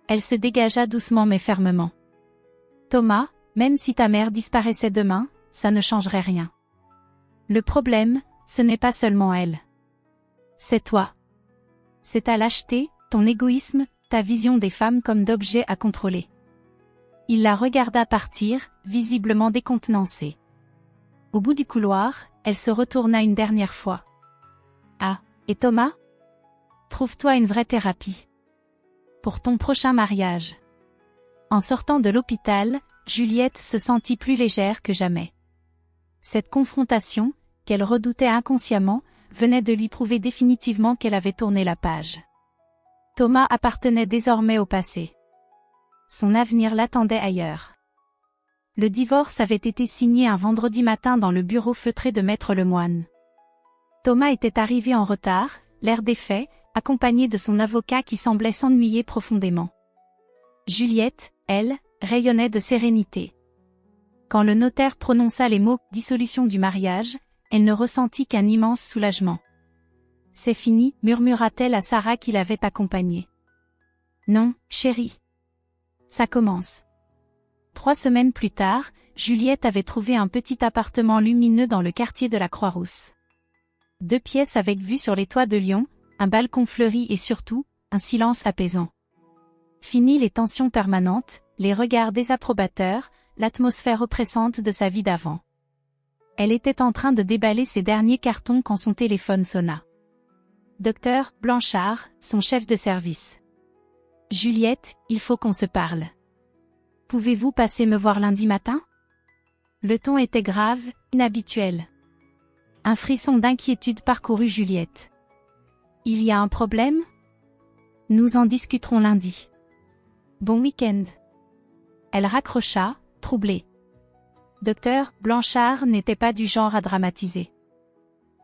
Elle se dégagea doucement mais fermement. Thomas, même si ta mère disparaissait demain, ça ne changerait rien. Le problème, ce n'est pas seulement elle. C'est toi. C'est ta lâcheté, ton égoïsme, ta vision des femmes comme d'objets à contrôler. Il la regarda partir, visiblement décontenancée. Au bout du couloir, elle se retourna une dernière fois. Ah, et Thomas? Trouve-toi une vraie thérapie. Pour ton prochain mariage. En sortant de l'hôpital, Juliette se sentit plus légère que jamais. Cette confrontation, qu'elle redoutait inconsciemment, venait de lui prouver définitivement qu'elle avait tourné la page. Thomas appartenait désormais au passé. Son avenir l'attendait ailleurs. Le divorce avait été signé un vendredi matin dans le bureau feutré de Maître Lemoine. Thomas était arrivé en retard, l'air défait, accompagné de son avocat qui semblait s'ennuyer profondément. Juliette, elle, rayonnait de sérénité. Quand le notaire prononça les mots « dissolution du mariage », elle ne ressentit qu'un immense soulagement. « C'est fini », murmura-t-elle à Sarah qui l'avait accompagnée. « Non, chérie. Ça commence. » 3 semaines plus tard, Juliette avait trouvé un petit appartement lumineux dans le quartier de la Croix-Rousse. 2 pièces avec vue sur les toits de Lyon, un balcon fleuri et surtout, un silence apaisant. Fini les tensions permanentes, les regards désapprobateurs, l'atmosphère oppressante de sa vie d'avant. Elle était en train de déballer ses derniers cartons quand son téléphone sonna. Docteur Blanchard, son chef de service. « Juliette, il faut qu'on se parle. Pouvez-vous passer me voir lundi matin ?» Le ton était grave, inhabituel. Un frisson d'inquiétude parcourut Juliette. « Il y a un problème ? Nous en discuterons lundi. Bon week-end. » Elle raccrocha, troublée. Docteur Blanchard n'était pas du genre à dramatiser.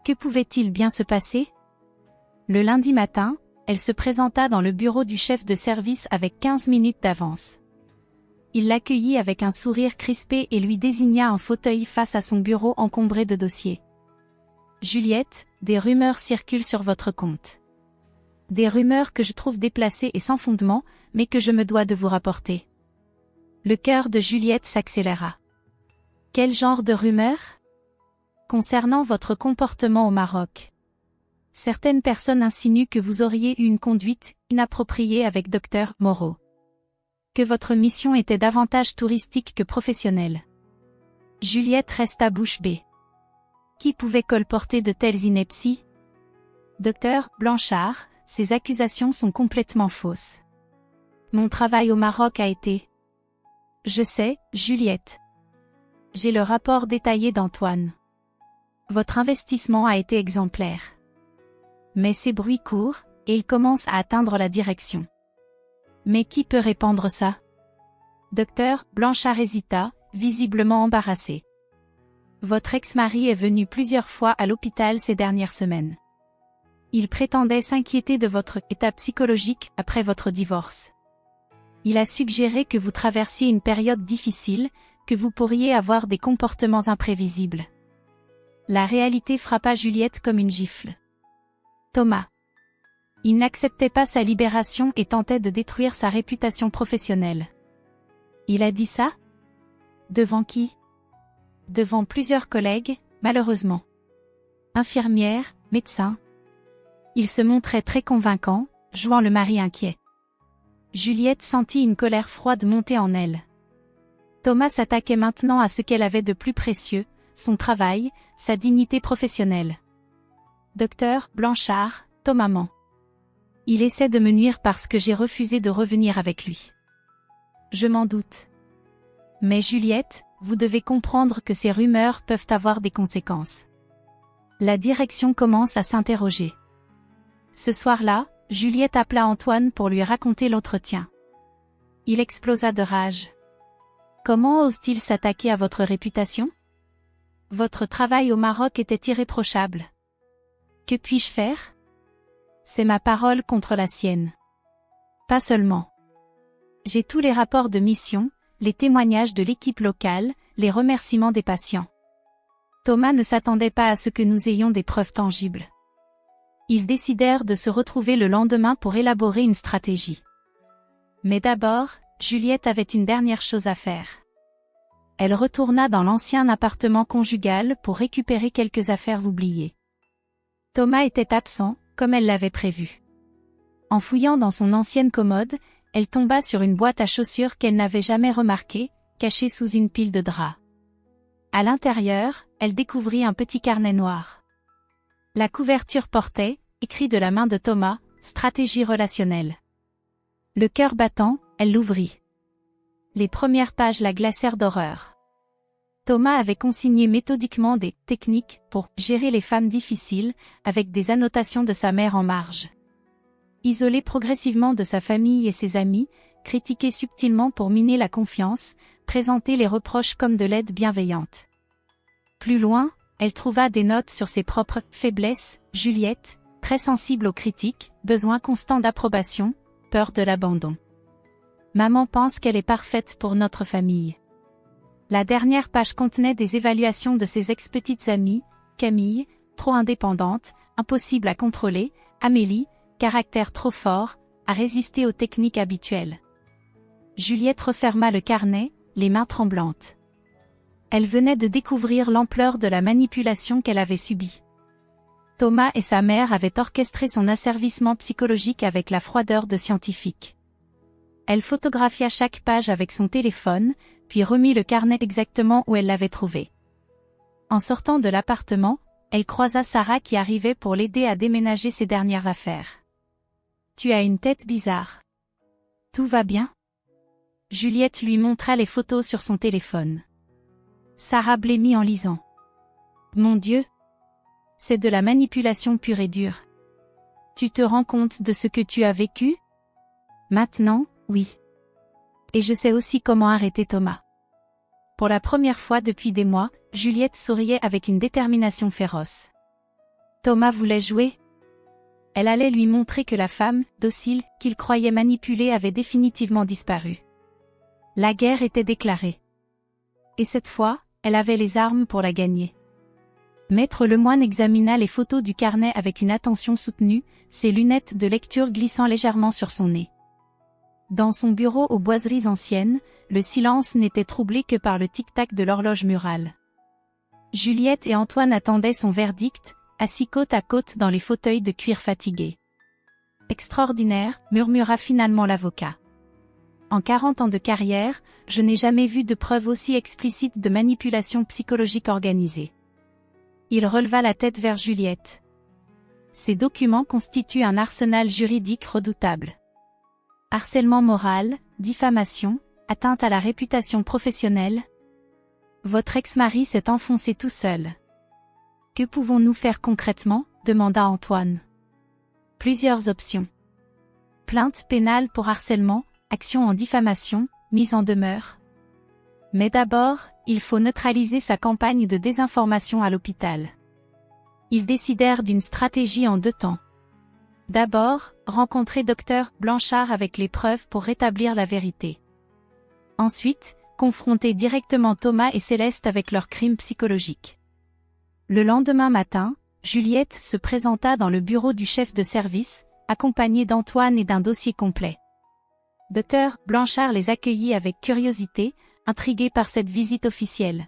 Que pouvait-il bien se passer? Le lundi matin, elle se présenta dans le bureau du chef de service avec 15 minutes d'avance. Il l'accueillit avec un sourire crispé et lui désigna un fauteuil face à son bureau encombré de dossiers. « Juliette, des rumeurs circulent sur votre compte. Des rumeurs que je trouve déplacées et sans fondement, mais que je me dois de vous rapporter. » Le cœur de Juliette s'accéléra. « Quel genre de rumeurs ? » Concernant votre comportement au Maroc. Certaines personnes insinuent que vous auriez eu une conduite inappropriée avec Dr Moreau. Que votre mission était davantage touristique que professionnelle. Juliette resta bouche bée. Qui pouvait colporter de telles inepties? Docteur Blanchard, ces accusations sont complètement fausses. Mon travail au Maroc a été... Je sais, Juliette. J'ai le rapport détaillé d'Antoine. Votre investissement a été exemplaire. Mais ces bruits courent, et ils commencent à atteindre la direction. Mais qui peut répandre ça? Docteur Blanchard hésita, visiblement embarrassé. Votre ex-mari est venu plusieurs fois à l'hôpital ces dernières semaines. Il prétendait s'inquiéter de votre état psychologique après votre divorce. Il a suggéré que vous traversiez une période difficile, que vous pourriez avoir des comportements imprévisibles. La réalité frappa Juliette comme une gifle. Thomas. Il n'acceptait pas sa libération et tentait de détruire sa réputation professionnelle. Il a dit ça? Devant qui? Devant plusieurs collègues, malheureusement. Infirmières, médecins. Il se montrait très convaincant, jouant le mari inquiet. Juliette sentit une colère froide monter en elle. Thomas s'attaquait maintenant à ce qu'elle avait de plus précieux, son travail, sa dignité professionnelle. Docteur Blanchard, Thomas ment. Il essaie de me nuire parce que j'ai refusé de revenir avec lui. Je m'en doute. Mais Juliette, vous devez comprendre que ces rumeurs peuvent avoir des conséquences. La direction commence à s'interroger. Ce soir-là, Juliette appela Antoine pour lui raconter l'entretien. Il explosa de rage. Comment ose-t-il s'attaquer à votre réputation? Votre travail au Maroc était irréprochable. Que puis-je faire? C'est ma parole contre la sienne. Pas seulement. J'ai tous les rapports de mission, les témoignages de l'équipe locale, les remerciements des patients. Thomas ne s'attendait pas à ce que nous ayons des preuves tangibles. Ils décidèrent de se retrouver le lendemain pour élaborer une stratégie. Mais d'abord, Juliette avait une dernière chose à faire. Elle retourna dans l'ancien appartement conjugal pour récupérer quelques affaires oubliées. Thomas était absent, comme elle l'avait prévu. En fouillant dans son ancienne commode, elle tomba sur une boîte à chaussures qu'elle n'avait jamais remarquée, cachée sous une pile de draps. À l'intérieur, elle découvrit un petit carnet noir. La couverture portait, écrit de la main de Thomas, stratégie relationnelle. Le cœur battant, elle l'ouvrit. Les premières pages la glacèrent d'horreur. Thomas avait consigné méthodiquement des techniques pour gérer les femmes difficiles, avec des annotations de sa mère en marge. Isolée progressivement de sa famille et ses amis, critiquée subtilement pour miner la confiance, présenter les reproches comme de l'aide bienveillante. Plus loin, elle trouva des notes sur ses propres faiblesses, Juliette, très sensible aux critiques, besoin constant d'approbation, peur de l'abandon. Maman pense qu'elle est parfaite pour notre famille. La dernière page contenait des évaluations de ses ex-petites amies, Camille, trop indépendante, impossible à contrôler, Amélie, caractère trop fort, à résister aux techniques habituelles. Juliette referma le carnet, les mains tremblantes. Elle venait de découvrir l'ampleur de la manipulation qu'elle avait subie. Thomas et sa mère avaient orchestré son asservissement psychologique avec la froideur de scientifiques. Elle photographia chaque page avec son téléphone, puis remit le carnet exactement où elle l'avait trouvé. En sortant de l'appartement, elle croisa Sarah qui arrivait pour l'aider à déménager ses dernières affaires. « Tu as une tête bizarre. Tout va bien ?» Juliette lui montra les photos sur son téléphone. Sarah blêmit en lisant. « Mon Dieu! C'est de la manipulation pure et dure. Tu te rends compte de ce que tu as vécu? Maintenant, oui. Et je sais aussi comment arrêter Thomas. » Pour la première fois depuis des mois, Juliette souriait avec une détermination féroce. Thomas voulait jouer. Elle allait lui montrer que la femme, docile, qu'il croyait manipuler avait définitivement disparu. La guerre était déclarée. Et cette fois, elle avait les armes pour la gagner. Maître Lemoine examina les photos du carnet avec une attention soutenue, ses lunettes de lecture glissant légèrement sur son nez. Dans son bureau aux boiseries anciennes, le silence n'était troublé que par le tic-tac de l'horloge murale. Juliette et Antoine attendaient son verdict, assis côte à côte dans les fauteuils de cuir fatigués. Extraordinaire, murmura finalement l'avocat. En 40 ans de carrière, je n'ai jamais vu de preuve aussi explicite de manipulation psychologique organisée. Il releva la tête vers Juliette. Ces documents constituent un arsenal juridique redoutable. Harcèlement moral, diffamation, atteinte à la réputation professionnelle. Votre ex-mari s'est enfoncé tout seul. Que pouvons-nous faire concrètement ? Demanda Antoine. Plusieurs options. Plainte pénale pour harcèlement, action en diffamation, mise en demeure. Mais d'abord, il faut neutraliser sa campagne de désinformation à l'hôpital. Ils décidèrent d'une stratégie en 2 temps. D'abord, rencontrer Dr Blanchard avec les preuves pour rétablir la vérité. Ensuite, confronter directement Thomas et Céleste avec leurs crimes psychologiques. Le lendemain matin, Juliette se présenta dans le bureau du chef de service, accompagnée d'Antoine et d'un dossier complet. Dr Blanchard les accueillit avec curiosité, intrigué par cette visite officielle.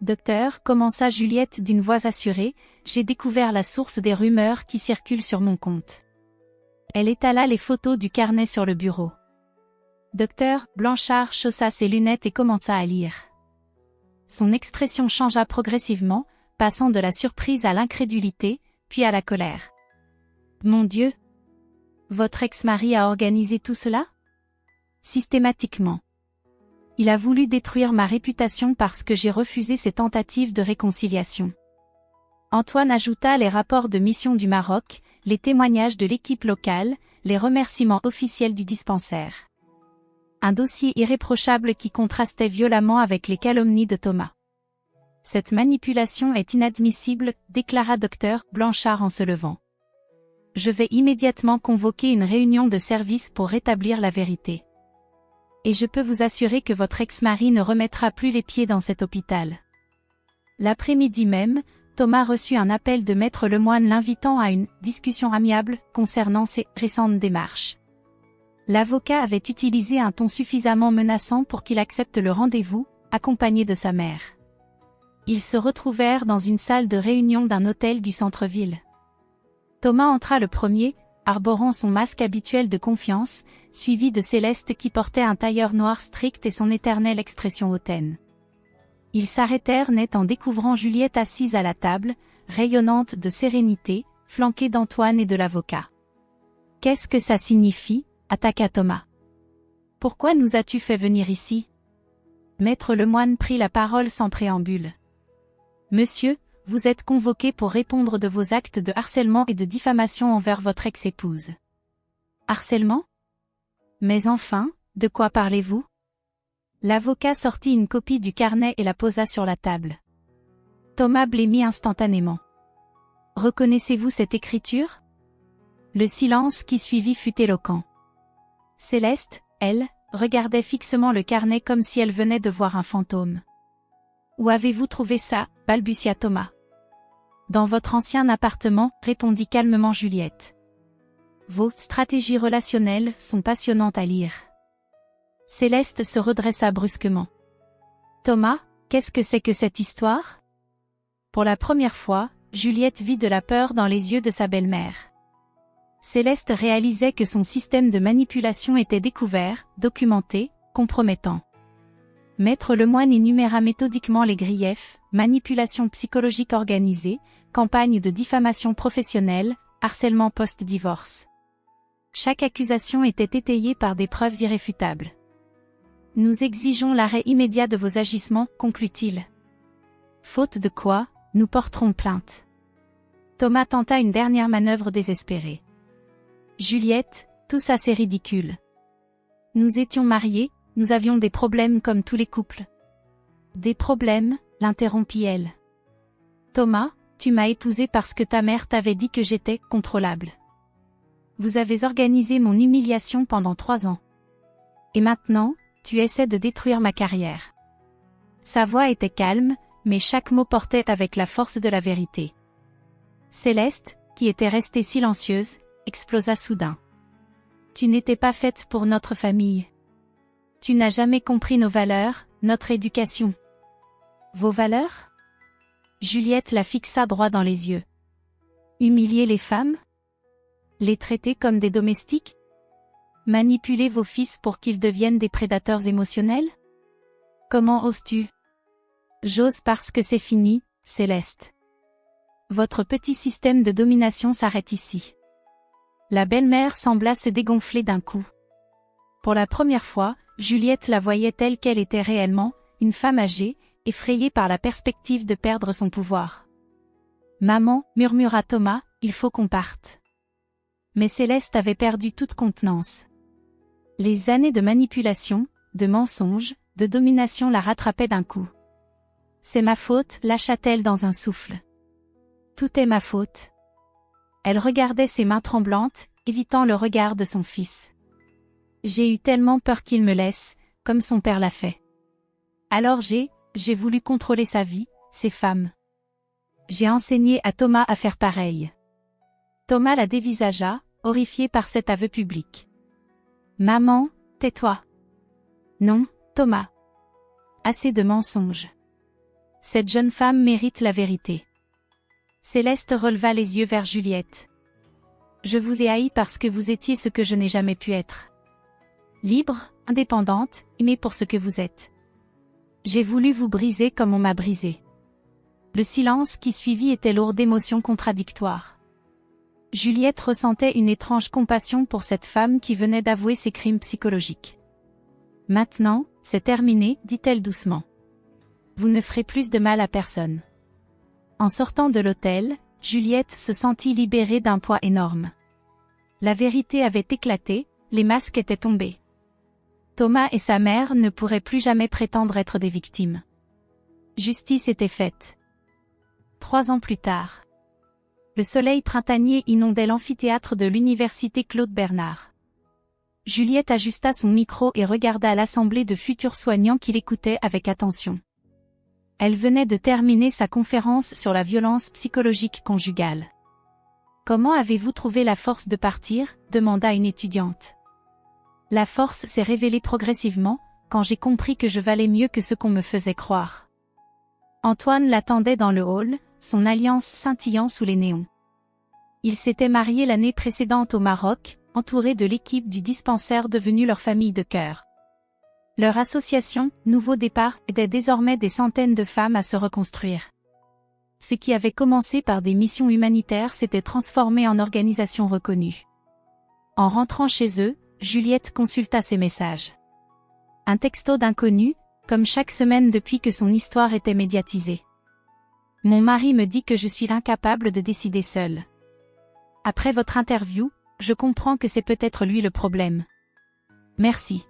Docteur, commença Juliette d'une voix assurée, j'ai découvert la source des rumeurs qui circulent sur mon compte. Elle étala les photos du carnet sur le bureau. Docteur Blanchard chaussa ses lunettes et commença à lire. Son expression changea progressivement, passant de la surprise à l'incrédulité, puis à la colère. Mon Dieu! Votre ex-mari a organisé tout cela? Systématiquement. Il a voulu détruire ma réputation parce que j'ai refusé ses tentatives de réconciliation. Antoine ajouta les rapports de mission du Maroc, les témoignages de l'équipe locale, les remerciements officiels du dispensaire. Un dossier irréprochable qui contrastait violemment avec les calomnies de Thomas. Cette manipulation est inadmissible, déclara Dr Blanchard en se levant. Je vais immédiatement convoquer une réunion de service pour rétablir la vérité. Et je peux vous assurer que votre ex-mari ne remettra plus les pieds dans cet hôpital. L'après-midi même, Thomas reçut un appel de Maître Lemoine l'invitant à une discussion amiable concernant ses récentes démarches. L'avocat avait utilisé un ton suffisamment menaçant pour qu'il accepte le rendez-vous, accompagné de sa mère. Ils se retrouvèrent dans une salle de réunion d'un hôtel du centre-ville. Thomas entra le premier, arborant son masque habituel de confiance, suivi de Céleste qui portait un tailleur noir strict et son éternelle expression hautaine. Ils s'arrêtèrent net en découvrant Juliette assise à la table, rayonnante de sérénité, flanquée d'Antoine et de l'avocat. « Qu'est-ce que ça signifie » attaqua Thomas. « Pourquoi nous as-tu fait venir ici » Maître Lemoine prit la parole sans préambule. « Monsieur, vous êtes convoqué pour répondre de vos actes de harcèlement et de diffamation envers votre ex-épouse. » Harcèlement ? Mais enfin, de quoi parlez-vous ? L'avocat sortit une copie du carnet et la posa sur la table. Thomas blêmit instantanément. « Reconnaissez-vous cette écriture ?» Le silence qui suivit fut éloquent. Céleste, elle, regardait fixement le carnet comme si elle venait de voir un fantôme. « Où avez-vous trouvé ça ?» balbutia Thomas. « Dans votre ancien appartement, » répondit calmement Juliette. « Vos stratégies relationnelles sont passionnantes à lire. » Céleste se redressa brusquement. « Thomas, qu'est-ce que c'est que cette histoire ?» Pour la première fois, Juliette vit de la peur dans les yeux de sa belle-mère. Céleste réalisait que son système de manipulation était découvert, documenté, compromettant. Maître Lemoine énuméra méthodiquement les griefs, manipulation psychologique organisée, campagne de diffamation professionnelle, harcèlement post-divorce. Chaque accusation était étayée par des preuves irréfutables. « Nous exigeons l'arrêt immédiat de vos agissements, conclut-il. Faute de quoi, nous porterons plainte. » Thomas tenta une dernière manœuvre désespérée. « Juliette, tout ça c'est ridicule. Nous étions mariés, nous avions des problèmes comme tous les couples. » « Des problèmes ?» l'interrompit-elle. « Thomas, tu m'as épousé parce que ta mère t'avait dit que j'étais contrôlable. Vous avez organisé mon humiliation pendant 3 ans. Et maintenant, tu essaies de détruire ma carrière. » Sa voix était calme, mais chaque mot portait avec la force de la vérité. Céleste, qui était restée silencieuse, explosa soudain. « Tu n'étais pas faite pour notre famille. Tu n'as jamais compris nos valeurs, notre éducation. » « Vos valeurs ?» Juliette la fixa droit dans les yeux. « Humilier les femmes ? Les traiter comme des domestiques? Manipuler vos fils pour qu'ils deviennent des prédateurs émotionnels? Comment oses-tu? J'ose parce que c'est fini, Céleste. Votre petit système de domination s'arrête ici. La belle-mère sembla se dégonfler d'un coup. Pour la première fois, Juliette la voyait telle qu'elle était réellement, une femme âgée, effrayée par la perspective de perdre son pouvoir. « Maman, » murmura Thomas, « il faut qu'on parte. » Mais Céleste avait perdu toute contenance. Les années de manipulation, de mensonges, de domination la rattrapaient d'un coup. « C'est ma faute » lâcha-t-elle dans un souffle. « Tout est ma faute. » Elle regardait ses mains tremblantes, évitant le regard de son fils. « J'ai eu tellement peur qu'il me laisse, comme son père l'a fait. Alors j'ai voulu contrôler sa vie, ses femmes. J'ai enseigné à Thomas à faire pareil. » Thomas la dévisagea, horrifié par cet aveu public. « Maman, tais-toi. » « Non, Thomas. Assez de mensonges. Cette jeune femme mérite la vérité. » Céleste releva les yeux vers Juliette. « Je vous ai haï parce que vous étiez ce que je n'ai jamais pu être. Libre, indépendante, aimée pour ce que vous êtes. J'ai voulu vous briser comme on m'a brisé. » Le silence qui suivit était lourd d'émotions contradictoires. Juliette ressentait une étrange compassion pour cette femme qui venait d'avouer ses crimes psychologiques. « Maintenant, c'est terminé, dit-elle doucement. Vous ne ferez plus de mal à personne. » En sortant de l'hôtel, Juliette se sentit libérée d'un poids énorme. La vérité avait éclaté, les masques étaient tombés. Thomas et sa mère ne pourraient plus jamais prétendre être des victimes. Justice était faite. 3 ans plus tard. Le soleil printanier inondait l'amphithéâtre de l'université Claude Bernard. Juliette ajusta son micro et regarda l'assemblée de futurs soignants qui l'écoutaient avec attention. Elle venait de terminer sa conférence sur la violence psychologique conjugale. « Comment avez-vous trouvé la force de partir ?» demanda une étudiante. « La force s'est révélée progressivement, quand j'ai compris que je valais mieux que ce qu'on me faisait croire. » Antoine l'attendait dans le hall, son alliance scintillant sous les néons. Ils s'étaient mariés l'année précédente au Maroc, entourés de l'équipe du dispensaire devenue leur famille de cœur. Leur association, Nouveau Départ, aidait désormais des centaines de femmes à se reconstruire. Ce qui avait commencé par des missions humanitaires s'était transformé en organisation reconnue. En rentrant chez eux, Juliette consulta ses messages. Un texto d'inconnu, comme chaque semaine depuis que son histoire était médiatisée. « Mon mari me dit que je suis incapable de décider seule. Après votre interview, je comprends que c'est peut-être lui le problème. Merci. »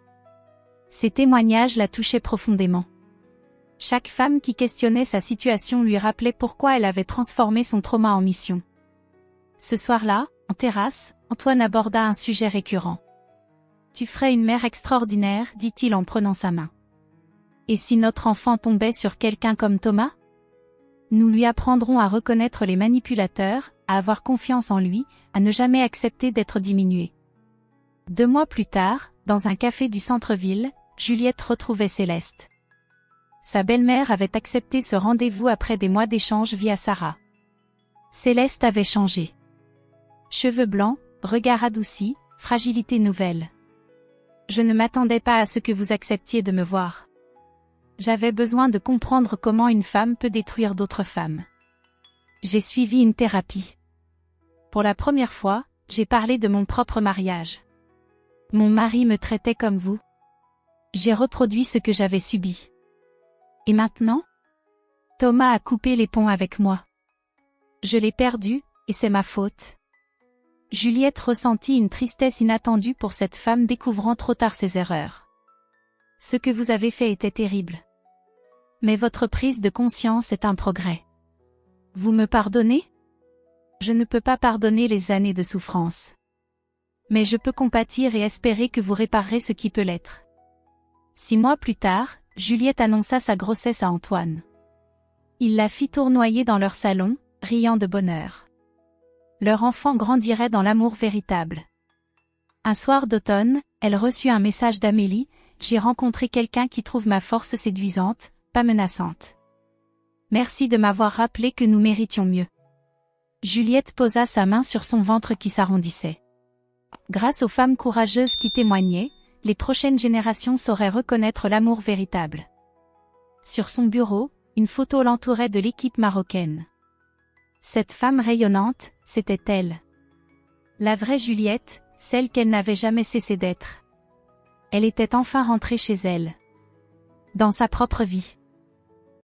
Ces témoignages la touchaient profondément. Chaque femme qui questionnait sa situation lui rappelait pourquoi elle avait transformé son trauma en mission. Ce soir-là, en terrasse, Antoine aborda un sujet récurrent. « Tu ferais une mère extraordinaire, dit-il en prenant sa main. Et si notre enfant tombait sur quelqu'un comme Thomas? Nous lui apprendrons à reconnaître les manipulateurs, à avoir confiance en lui, à ne jamais accepter d'être diminué. » 2 mois plus tard, dans un café du centre-ville, Juliette retrouvait Céleste. Sa belle-mère avait accepté ce rendez-vous après des mois d'échanges via Sarah. Céleste avait changé. Cheveux blancs, regard adouci, fragilité nouvelle. « Je ne m'attendais pas à ce que vous acceptiez de me voir. J'avais besoin de comprendre comment une femme peut détruire d'autres femmes. J'ai suivi une thérapie. Pour la première fois, j'ai parlé de mon propre mariage. Mon mari me traitait comme vous. J'ai reproduit ce que j'avais subi. Et maintenant? Thomas a coupé les ponts avec moi. Je l'ai perdu, et c'est ma faute. » Juliette ressentit une tristesse inattendue pour cette femme découvrant trop tard ses erreurs. « Ce que vous avez fait était terrible. Mais votre prise de conscience est un progrès. Vous me pardonnez? Je ne peux pas pardonner les années de souffrance. Mais je peux compatir et espérer que vous réparerez ce qui peut l'être. » 6 mois plus tard, Juliette annonça sa grossesse à Antoine. Il la fit tournoyer dans leur salon, riant de bonheur. Leur enfant grandirait dans l'amour véritable. Un soir d'automne, elle reçut un message d'Amélie: « J'ai rencontré quelqu'un qui trouve ma force séduisante, pas menaçante. Merci de m'avoir rappelé que nous méritions mieux. » Juliette posa sa main sur son ventre qui s'arrondissait. Grâce aux femmes courageuses qui témoignaient, les prochaines générations sauraient reconnaître l'amour véritable. Sur son bureau, une photo l'entourait de l'équipe marocaine. Cette femme rayonnante, c'était elle. La vraie Juliette, celle qu'elle n'avait jamais cessé d'être. Elle était enfin rentrée chez elle. Dans sa propre vie.